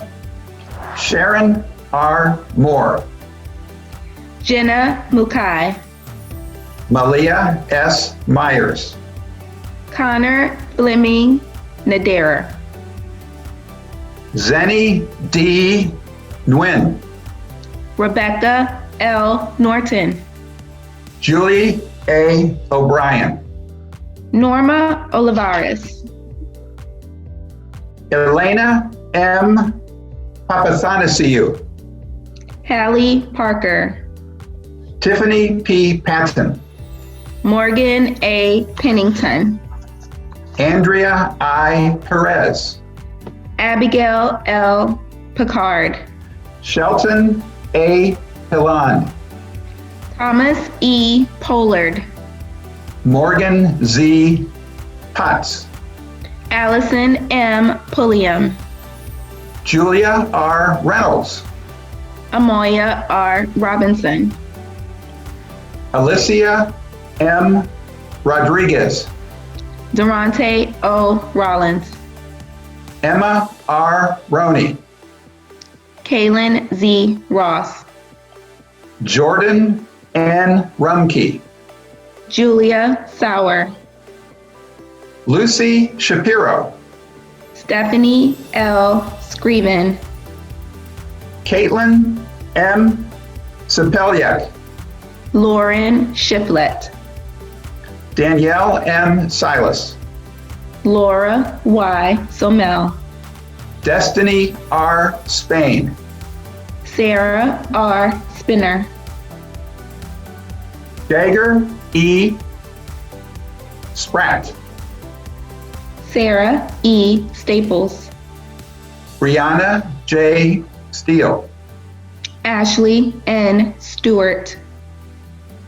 G: Sharon R. Moore,
H: Jenna Mukai,
G: Malia S. Myers,
H: Connor Fleming Nadera,
G: Zenny D. Nguyen,
H: Rebecca L. Norton,
G: Julie A. O'Brien,
H: Norma Olivares,
G: Elena M. Papathanasiou,
H: Hallie Parker,
G: Tiffany P. Patton,
H: Morgan A. Pennington,
G: Andrea I. Perez,
H: Abigail L. Picard,
G: Shelton A. Hilland,
H: Thomas E. Pollard,
G: Morgan Z. Potts,
H: Allison M. Pulliam,
G: Julia R. Reynolds,
H: Amoya R. Robinson,
G: Alicia M. Rodriguez,
H: Durante O. Rollins,
G: Emma R. Roney,
H: Kaylin Z. Ross,
G: Jordan N. Rumkey,
H: Julia Sauer,
G: Lucy Shapiro,
H: Stephanie L. Scriven,
G: Caitlin M. Sapeliak,
H: Lauren Shiflett,
G: Danielle M. Silas,
H: Laura Y. Somel,
G: Destiny R. Spain,
H: Sarah R. Spinner,
G: Jagger E. Spratt,
H: Sarah E. Staples,
G: Brianna J. Steele,
H: Ashley N. Stewart,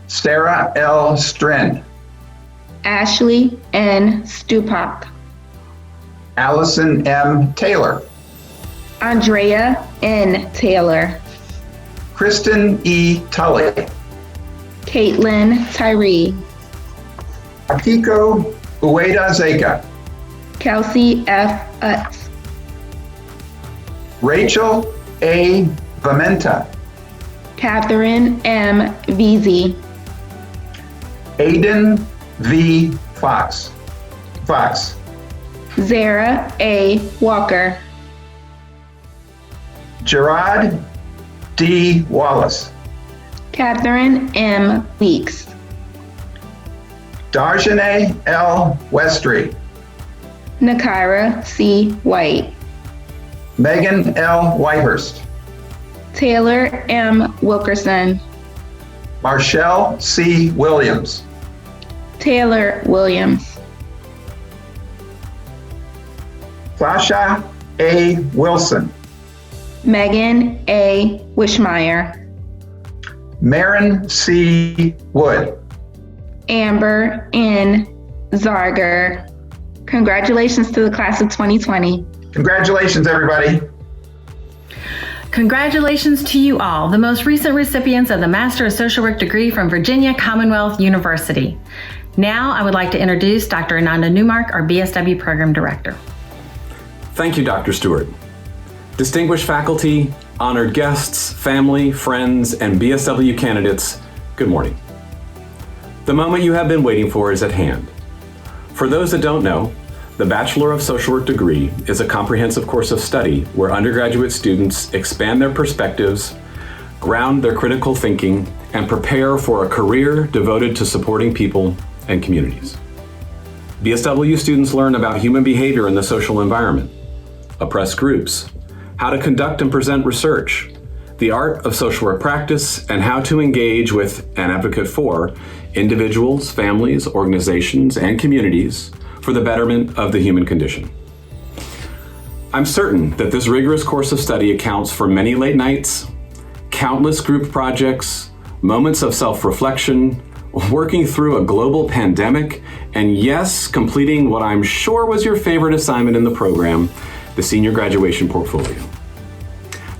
G: Sarah L. Strin,
H: Ashley N. Stupak,
G: Allison M. Taylor,
H: Andrea N. Taylor,
G: Kristen E. Tully,
H: Caitlin Tyree,
G: Akiko Ueda Zeka,
H: Kelsey F. Utz,
G: Rachel A. Vamenta,
H: Catherine M. Veazey,
G: Aiden V. Fox,
H: Zara A. Walker,
G: Gerard D. Wallace,
H: Catherine M. Weeks,
G: Darjane L. Westry,
H: Nakira C. White,
G: Megan L. Whitehurst,
H: Taylor M. Wilkerson,
G: Marshall C. Williams,
H: Taylor Williams,
G: Sasha A. Wilson,
H: Megan A. Wishmeyer,
G: Maren C. Wood,
H: Amber N. Zarger. Congratulations to the class of 2020.
G: Congratulations, everybody.
E: Congratulations to you all, the most recent recipients of the Master of Social Work degree from Virginia Commonwealth University. Now I would like to introduce Dr. Ananda Newmark, our B.S.W Program Director.
I: Thank you, Dr. Stewart. Distinguished faculty, honored guests, family, friends, and B.S.W candidates, good morning. The moment you have been waiting for is at hand. For those that don't know, the Bachelor of Social Work degree is a comprehensive course of study where undergraduate students expand their perspectives, ground their critical thinking, and prepare for a career devoted to supporting people and communities. B.S.W students learn about human behavior in the social environment, oppressed groups, how to conduct and present research, the art of social work practice, and how to engage with and advocate for individuals, families, organizations, and communities for the betterment of the human condition. I'm certain that this rigorous course of study accounts for many late nights, countless group projects, moments of self-reflection, working through a global pandemic, and yes, completing what I'm sure was your favorite assignment in the program, the senior graduation portfolio.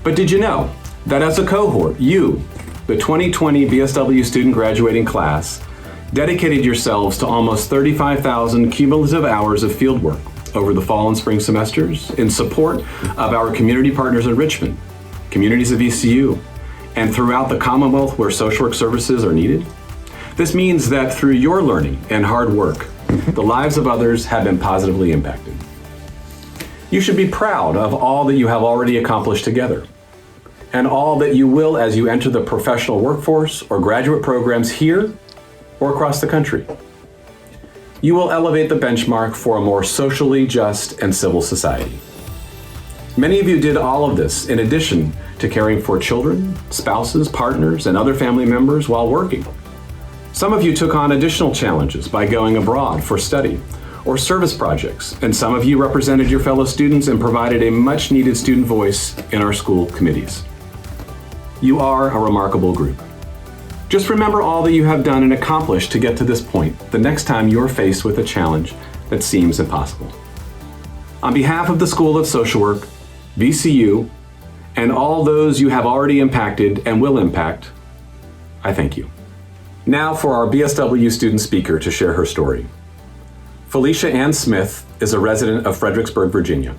I: But did you know that as a cohort, you, the 2020 B.S.W student graduating class, dedicated yourselves to almost 35,000 cumulative hours of fieldwork over the fall and spring semesters in support of our community partners in Richmond, communities of VCU, and throughout the Commonwealth where social work services are needed? This means that through your learning and hard work, the lives of others have been positively impacted. You should be proud of all that you have already accomplished together, and all that you will as you enter the professional workforce or graduate programs here or across the country. You will elevate the benchmark for a more socially just and civil society. Many of you did all of this in addition to caring for children, spouses, partners, and other family members while working. Some of you took on additional challenges by going abroad for study or service projects, and some of you represented your fellow students and provided a much needed student voice in our school committees. You are a remarkable group. Just remember all that you have done and accomplished to get to this point the next time you're faced with a challenge that seems impossible. On behalf of the School of Social Work, VCU, and all those you have already impacted and will impact, I thank you. Now for our B.S.W student speaker to share her story. Felicia Ann Smith is a resident of Fredericksburg, Virginia.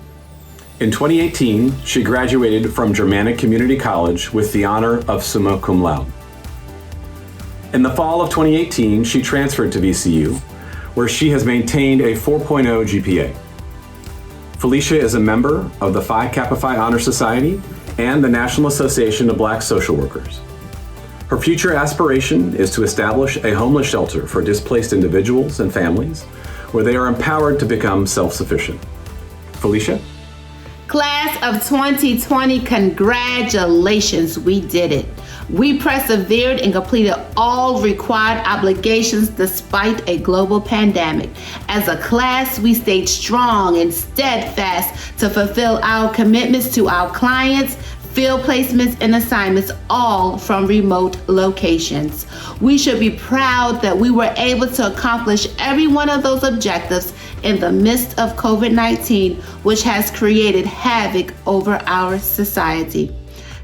I: In 2018, she graduated from Germanic Community College with the honor of summa cum laude. In the fall of 2018, she transferred to VCU, where she has maintained a 4.0 GPA. Felicia is a member of the Phi Kappa Phi Honor Society and the National Association of Black Social Workers. Her future aspiration is to establish a homeless shelter for displaced individuals and families where they are empowered to become self-sufficient. Felicia?
J: Class of 2020, congratulations, we did it. We persevered and completed all required obligations despite a global pandemic. As a class, we stayed strong and steadfast to fulfill our commitments to our clients, field placements, and assignments, all from remote locations. We should be proud that we were able to accomplish every one of those objectives in the midst of COVID-19, which has created havoc over our society.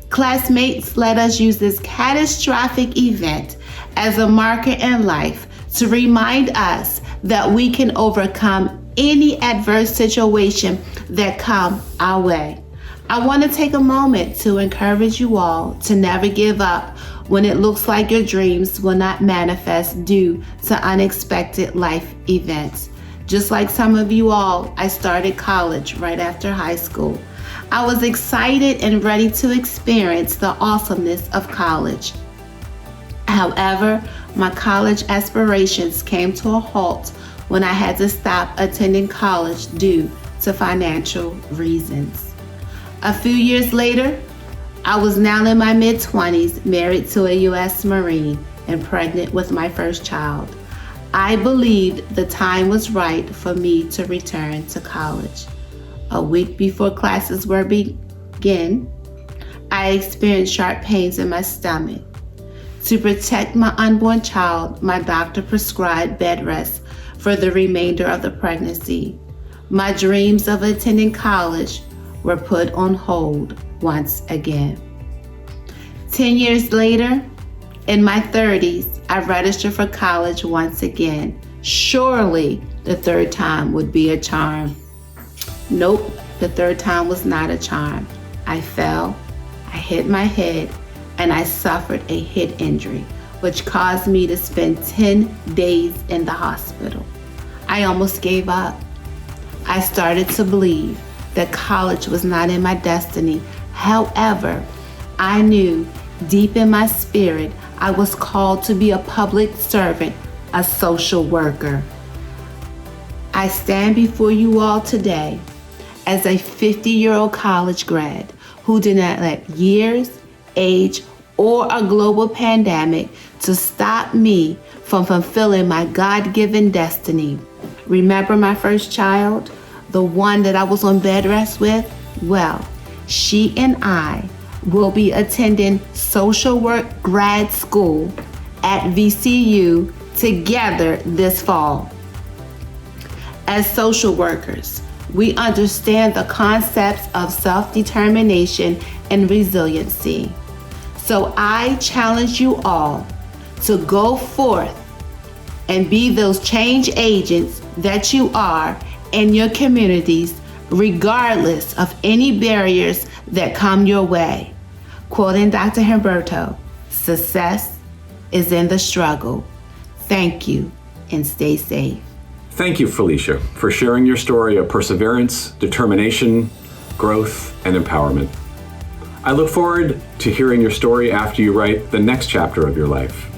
J: Classmates, let us use this catastrophic event as a marker in life to remind us that we can overcome any adverse situation that come our way. I want to take a moment to encourage you all to never give up when it looks like your dreams will not manifest due to unexpected life events. Just like some of you all, I started college right after high school. I was excited and ready to experience the awesomeness of college. However, my college aspirations came to a halt when I had to stop attending college due to financial reasons. A few years later, I was now in my mid-20s, married to a U.S. Marine and pregnant with my first child. I believed the time was right for me to return to college. A week before classes were begin, I experienced sharp pains in my stomach. To protect my unborn child, my doctor prescribed bed rest for the remainder of the pregnancy. My dreams of attending college were put on hold once again. 10 years later, in my 30s, I registered for college once again. Surely the third time would be a charm. Nope, the third time was not a charm. I fell, I hit my head, and I suffered a head injury, which caused me to spend 10 days in the hospital. I almost gave up. I started to believe that college was not in my destiny. However, I knew deep in my spirit I was called to be a public servant, a social worker. I stand before you all today as a 50-year-old college grad who did not let years, age, or a global pandemic to stop me from fulfilling my God-given destiny. Remember my first child, the one that I was on bed rest with? Well, she and I will be attending social work grad school at VCU together this fall. As social workers, we understand the concepts of self-determination and resiliency. So I challenge you all to go forth and be those change agents that you are in your communities, regardless of any barriers that come your way. Quoting Dr. Humberto, success is in the struggle. Thank you and stay safe.
I: Thank you, Felicia, for sharing your story of perseverance, determination, growth, and empowerment. I look forward to hearing your story after you write the next chapter of your life.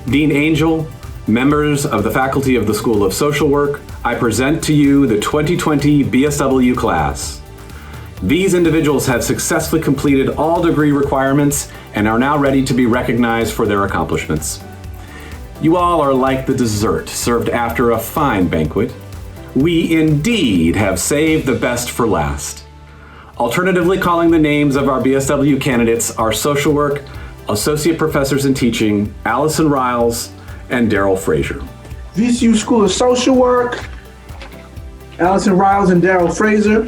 I: Dean Angell, members of the faculty of the School of Social Work, I present to you the 2020 B.S.W. class. These individuals have successfully completed all degree requirements and are now ready to be recognized for their accomplishments. You all are like the dessert served after a fine banquet. We indeed have saved the best for last. Alternatively calling the names of our B.S.W. candidates are social work associate professors in teaching Allison Riles and Daryl Frazier.
K: VCU School of Social Work, Allison Riles and Daryl Frazier.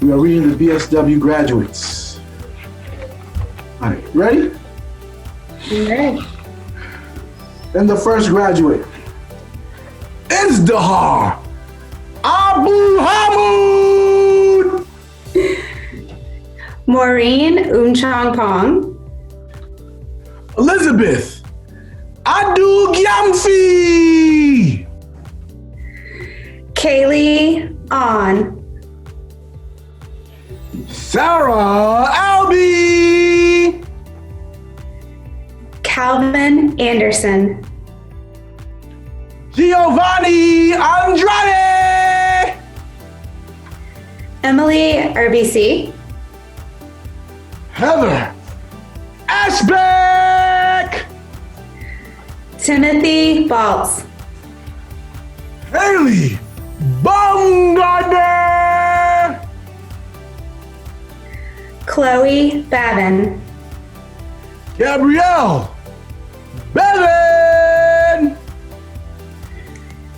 K: We are reading the B.S.W. graduates. All right, ready?
H: Ready.
K: And the first graduate, Izdihar Abu Hamud.
H: Maureen Umchangpong.
K: Elizabeth Adu Gyamfi.
H: Kaylee On.
K: Sarah Albee.
H: Calvin Anderson.
K: Giovanni Andrade.
H: Emily RBC.
K: Heather Ashbeck.
H: Timothy Baltz.
K: Haley Baumgartner.
H: Chloe Babin.
K: Gabrielle Bevin.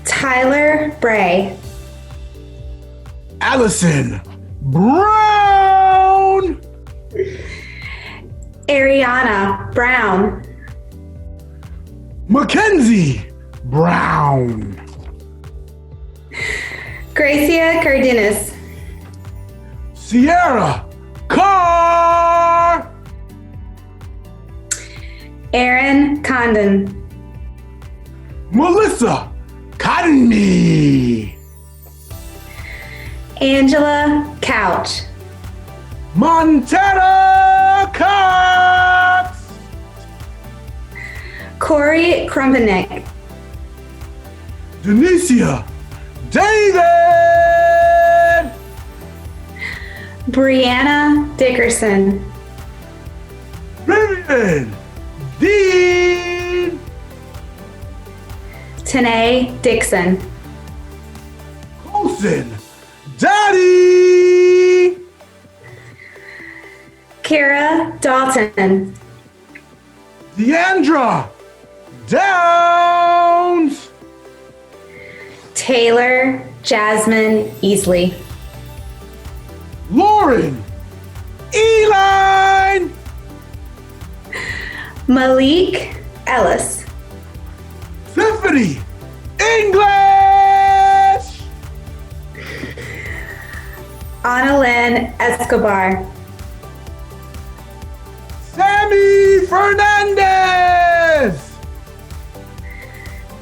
H: Tyler Bray.
K: Allison Brown.
H: Ariana Brown.
K: Mackenzie Brown.
H: Gracia Cardenas.
K: Sierra Carr.
H: Aaron Condon.
K: Melissa Cottonme.
H: Angela Couch.
K: Montana Cox.
H: Corey Krumpenik.
K: Denicia David.
H: Brianna Dickerson.
K: Vivian Dean.
H: Tanae Dixon.
K: Colson Daddy!
H: Kira Dalton.
K: Deandra Downs.
H: Taylor Jasmine Easley.
K: Lauren Eline.
H: Malik Ellis.
K: Tiffany English.
H: Annalyn Escobar.
K: Sammy Fernandez.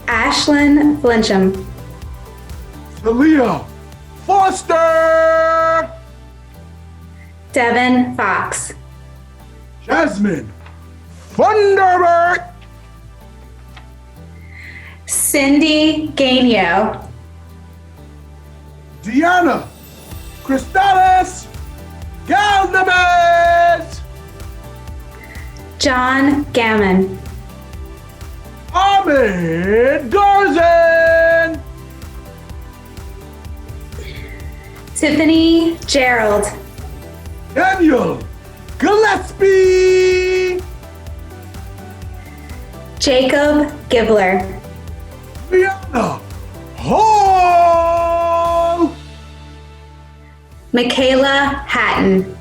H: Ashlyn Flincham.
K: Talia Foster.
H: Devin Fox.
K: Jasmine Funderburg.
H: Cindy Gainio.
K: Deanna Cristales Galdamez.
H: John Gammon.
K: Ahmed Garzan.
H: Tiffany Gerald.
K: Daniel Gillespie.
H: Jacob Gibler.
K: Liana Hall.
H: Michaela Hatton.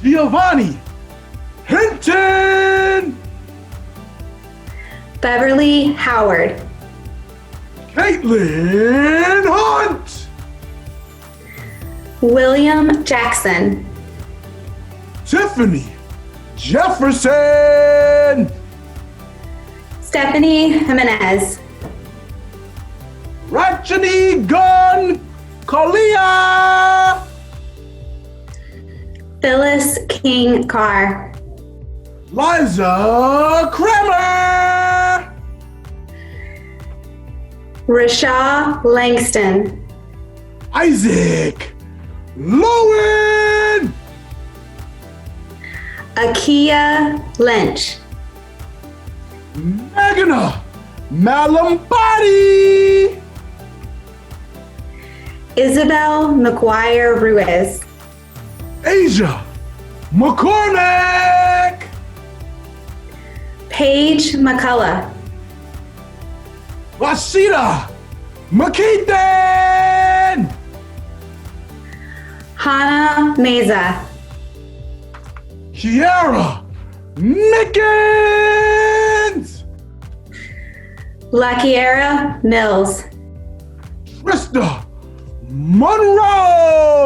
K: Giovanni Hinton.
H: Beverly Howard.
K: Caitlin Hunt.
H: William Jackson.
K: Tiffany Jefferson.
H: Stephanie Jimenez.
K: Rachani Gun Kalia.
H: Phyllis King Carr.
K: Liza Kramer.
H: Rashaw Langston.
K: Isaac Lowen.
H: Akia Lynch.
K: Magna Malambati.
H: Isabel McGuire Ruiz.
K: Asia McCormick.
H: Paige McCullough.
K: Rashida McKeithen.
H: Hannah Meza.
K: Kiara Mickens.
H: Lakiera Mills.
K: Trista Monroe.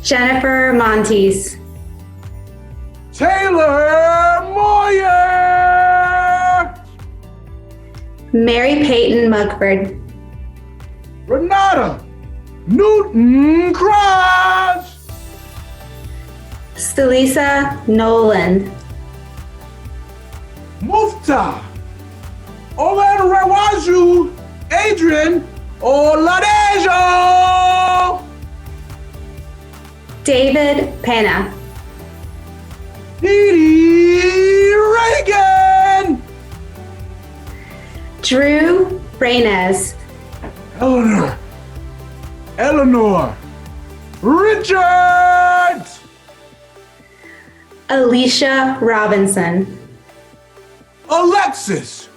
H: Jennifer Montes.
K: Taylor Moyer.
H: Mary Peyton Mugford.
K: Renata Newton Cross.
H: Stelisa Nolan.
K: Mufta Owen Rawaju Adrian Oladejo.
H: David Pena.
K: Edie Reagan.
H: Drew Reynez.
K: Eleanor Richards.
H: Alicia Robinson.
K: Alexis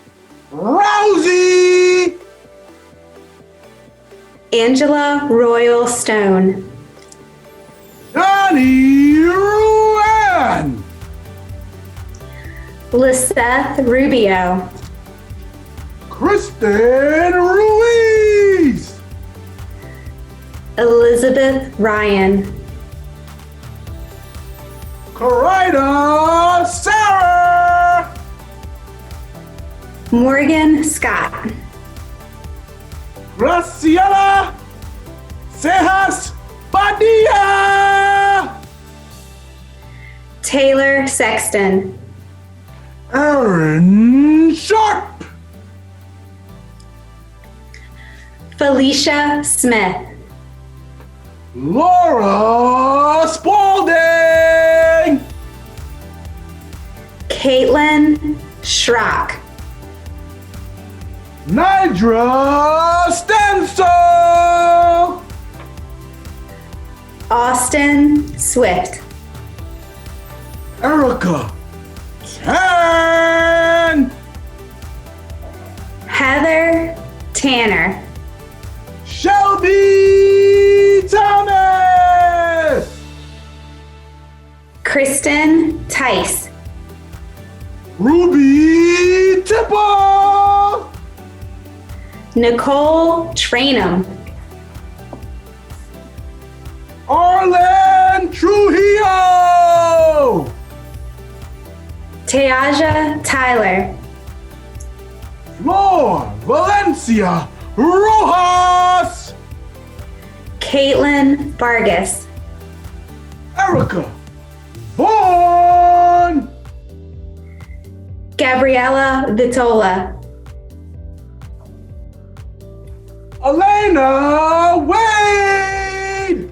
K: Rousey.
H: Angela Royal Stone.
K: Donnie Ruan.
H: Liseth Rubio.
K: Kristen Ruiz.
H: Elizabeth Ryan.
K: Corida Sarah.
H: Morgan Scott.
K: Graciela Cejas Padilla.
H: Taylor Sexton.
K: Aaron Sharp.
H: Felicia Smith.
K: Laura Spalding.
H: Caitlin Schrock.
K: Nidra Stenson.
H: Austin Swift.
K: Erica 10.
H: Heather Tanner.
K: Shelby Thomas.
H: Kristen Tice.
K: Ruby Tipple.
H: Nicole Trainum.
K: Arlen Trujillo.
H: Teaja Tyler.
K: Flor Valencia Rojas.
H: Caitlin Vargas.
K: Erica Vaughn.
H: Gabriella Vitola.
K: Elena Wade.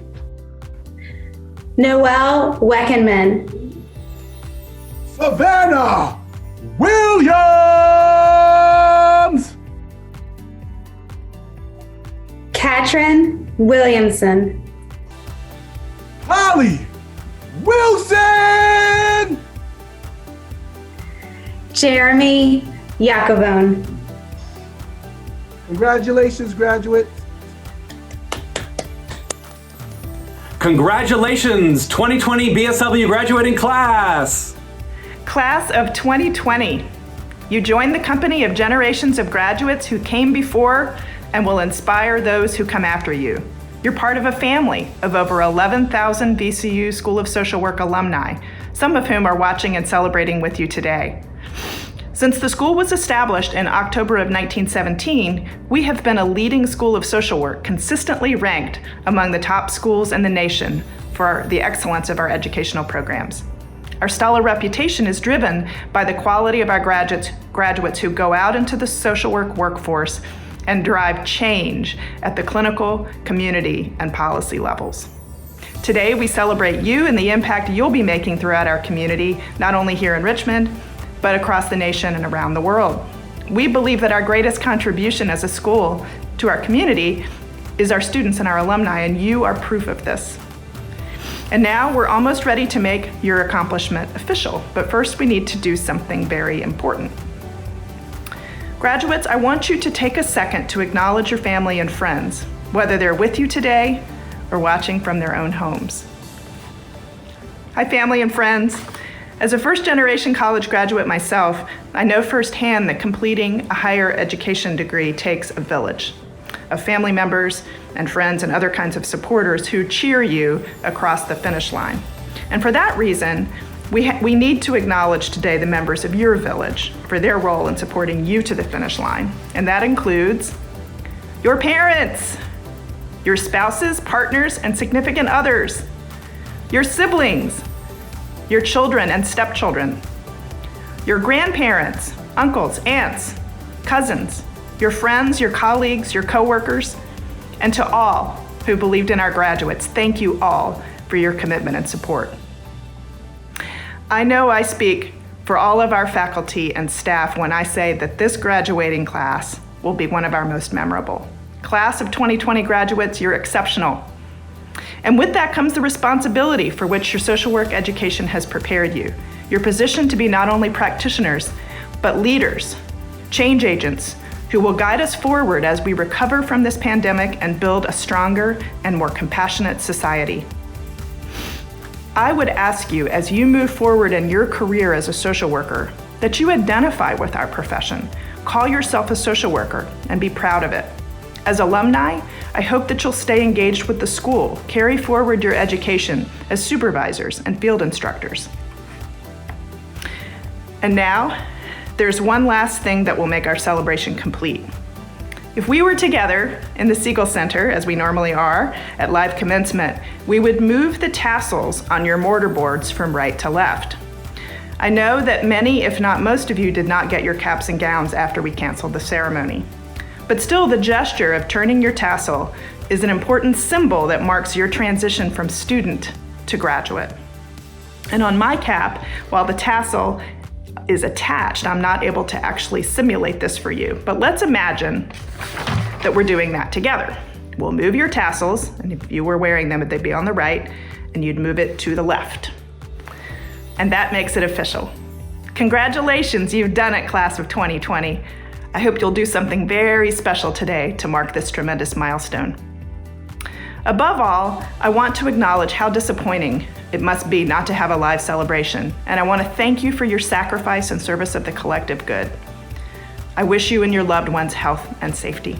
H: Noelle Weckenman.
K: Savannah Williams.
H: Katrin Williamson.
K: Holly Wilson.
H: Jeremy Jacobone.
K: Congratulations, graduates.
I: Congratulations, 2020 B.S.W. graduating class!
A: Class of 2020. You join the company of generations of graduates who came before and will inspire those who come after you. You're part of a family of over 11,000 VCU School of Social Work alumni, some of whom are watching and celebrating with you today. Since the school was established in October of 1917, we have been a leading school of social work, consistently ranked among the top schools in the nation for the excellence of our educational programs. Our stellar reputation is driven by the quality of our graduates who go out into the social work workforce and drive change at the clinical, community, and policy levels. Today, we celebrate you and the impact you'll be making throughout our community, not only here in Richmond, but across the nation and around the world. We believe that our greatest contribution as a school to our community is our students and our alumni, and you are proof of this. And now we're almost ready to make your accomplishment official, but first we need to do something very important. Graduates, I want you to take a second to acknowledge your family and friends, whether they're with you today or watching from their own homes. Hi, family and friends. As a first-generation college graduate myself, I know firsthand that completing a higher education degree takes a village of family members and friends and other kinds of supporters who cheer you across the finish line. And for that reason, we need to acknowledge today the members of your village for their role in supporting you to the finish line. And that includes your parents, your spouses, partners, and significant others, your siblings, your children and stepchildren, your grandparents, uncles, aunts, cousins, your friends, your colleagues, your coworkers, and to all who believed in our graduates, thank you all for your commitment and support. I know I speak for all of our faculty and staff when I say that this graduating class will be one of our most memorable. Class of 2020 graduates, you're exceptional. And with that comes the responsibility for which your social work education has prepared you. You're positioned to be not only practitioners, but leaders, change agents, who will guide us forward as we recover from this pandemic and build a stronger and more compassionate society. I would ask you, as you move forward in your career as a social worker, that you identify with our profession, call yourself a social worker, and be proud of it. As alumni, I hope that you'll stay engaged with the school, carry forward your education as supervisors and field instructors. And now, there's one last thing that will make our celebration complete. If we were together in the Siegel Center, as we normally are, at live commencement, we would move the tassels on your mortarboards from right to left. I know that many, if not most of you, did not get your caps and gowns after we canceled the ceremony. But still, the gesture of turning your tassel is an important symbol that marks your transition from student to graduate. And on my cap, while the tassel is attached, I'm not able to actually simulate this for you. But let's imagine that we're doing that together. we'll move your tassels, and if you were wearing them, they'd be on the right, and you'd move it to the left. And that makes it official. Congratulations, you've done it, class of 2020. I hope you'll do something very special today to mark this tremendous milestone. Above all, I want to acknowledge how disappointing it must be not to have a live celebration, and I want to thank you for your sacrifice and service of the collective good. I wish you and your loved ones health and safety.